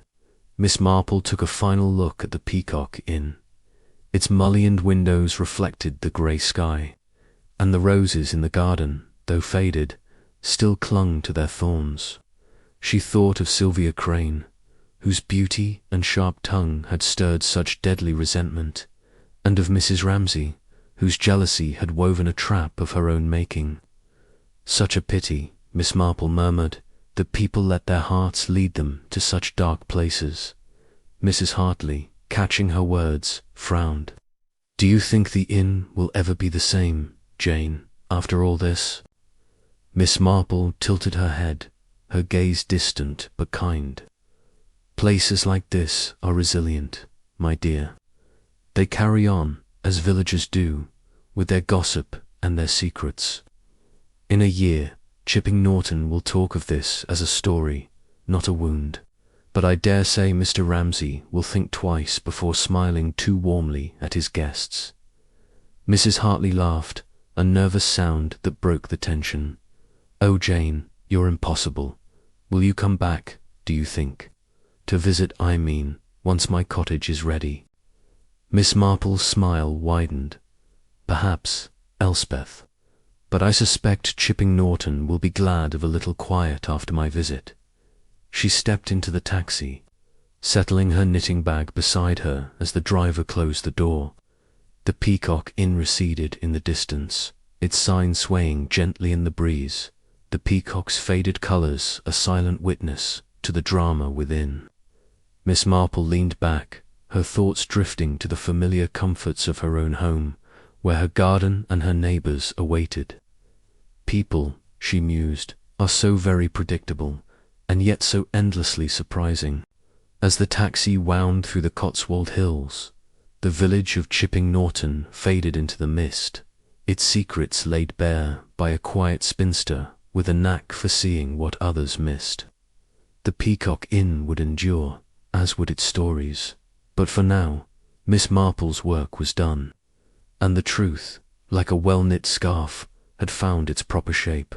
Miss Marple took a final look at the Peacock Inn. Its mullioned windows reflected the grey sky, and the roses in the garden, though faded, still clung to their thorns. She thought of Sylvia Crane, whose beauty and sharp tongue had stirred such deadly resentment, and of Mrs. Ramsay, whose jealousy had woven a trap of her own making. "Such a pity," Miss Marple murmured, "that people let their hearts lead them to such dark places." Mrs. Hartley, catching her words, frowned. "Do you think the inn will ever be the same, Jane, after all this?" Miss Marple tilted her head, her gaze distant but kind. "Places like this are resilient, my dear. They carry on, as villages do, with their gossip and their secrets. In a year, Chipping Norton will talk of this as a story, not a wound. But I dare say Mr. Ramsay will think twice before smiling too warmly at his guests." Mrs. Hartley laughed, a nervous sound that broke the tension. "Oh, Jane, you're impossible. Will you come back, do you think? To visit, I mean, once my cottage is ready?" Miss Marple's smile widened. "Perhaps, Elspeth, but I suspect Chipping Norton will be glad of a little quiet after my visit." She stepped into the taxi, settling her knitting bag beside her as the driver closed the door. The Peacock Inn receded in the distance, its sign swaying gently in the breeze, the peacock's faded colours a silent witness to the drama within. Miss Marple leaned back, her thoughts drifting to the familiar comforts of her own home, where her garden and her neighbours awaited. People, she mused, are so very predictable, and yet so endlessly surprising. As the taxi wound through the Cotswold Hills, the village of Chipping Norton faded into the mist, its secrets laid bare by a quiet spinster with a knack for seeing what others missed. The Peacock Inn would endure, as would its stories, but for now, Miss Marple's work was done, and the truth, like a well-knit scarf, had found its proper shape.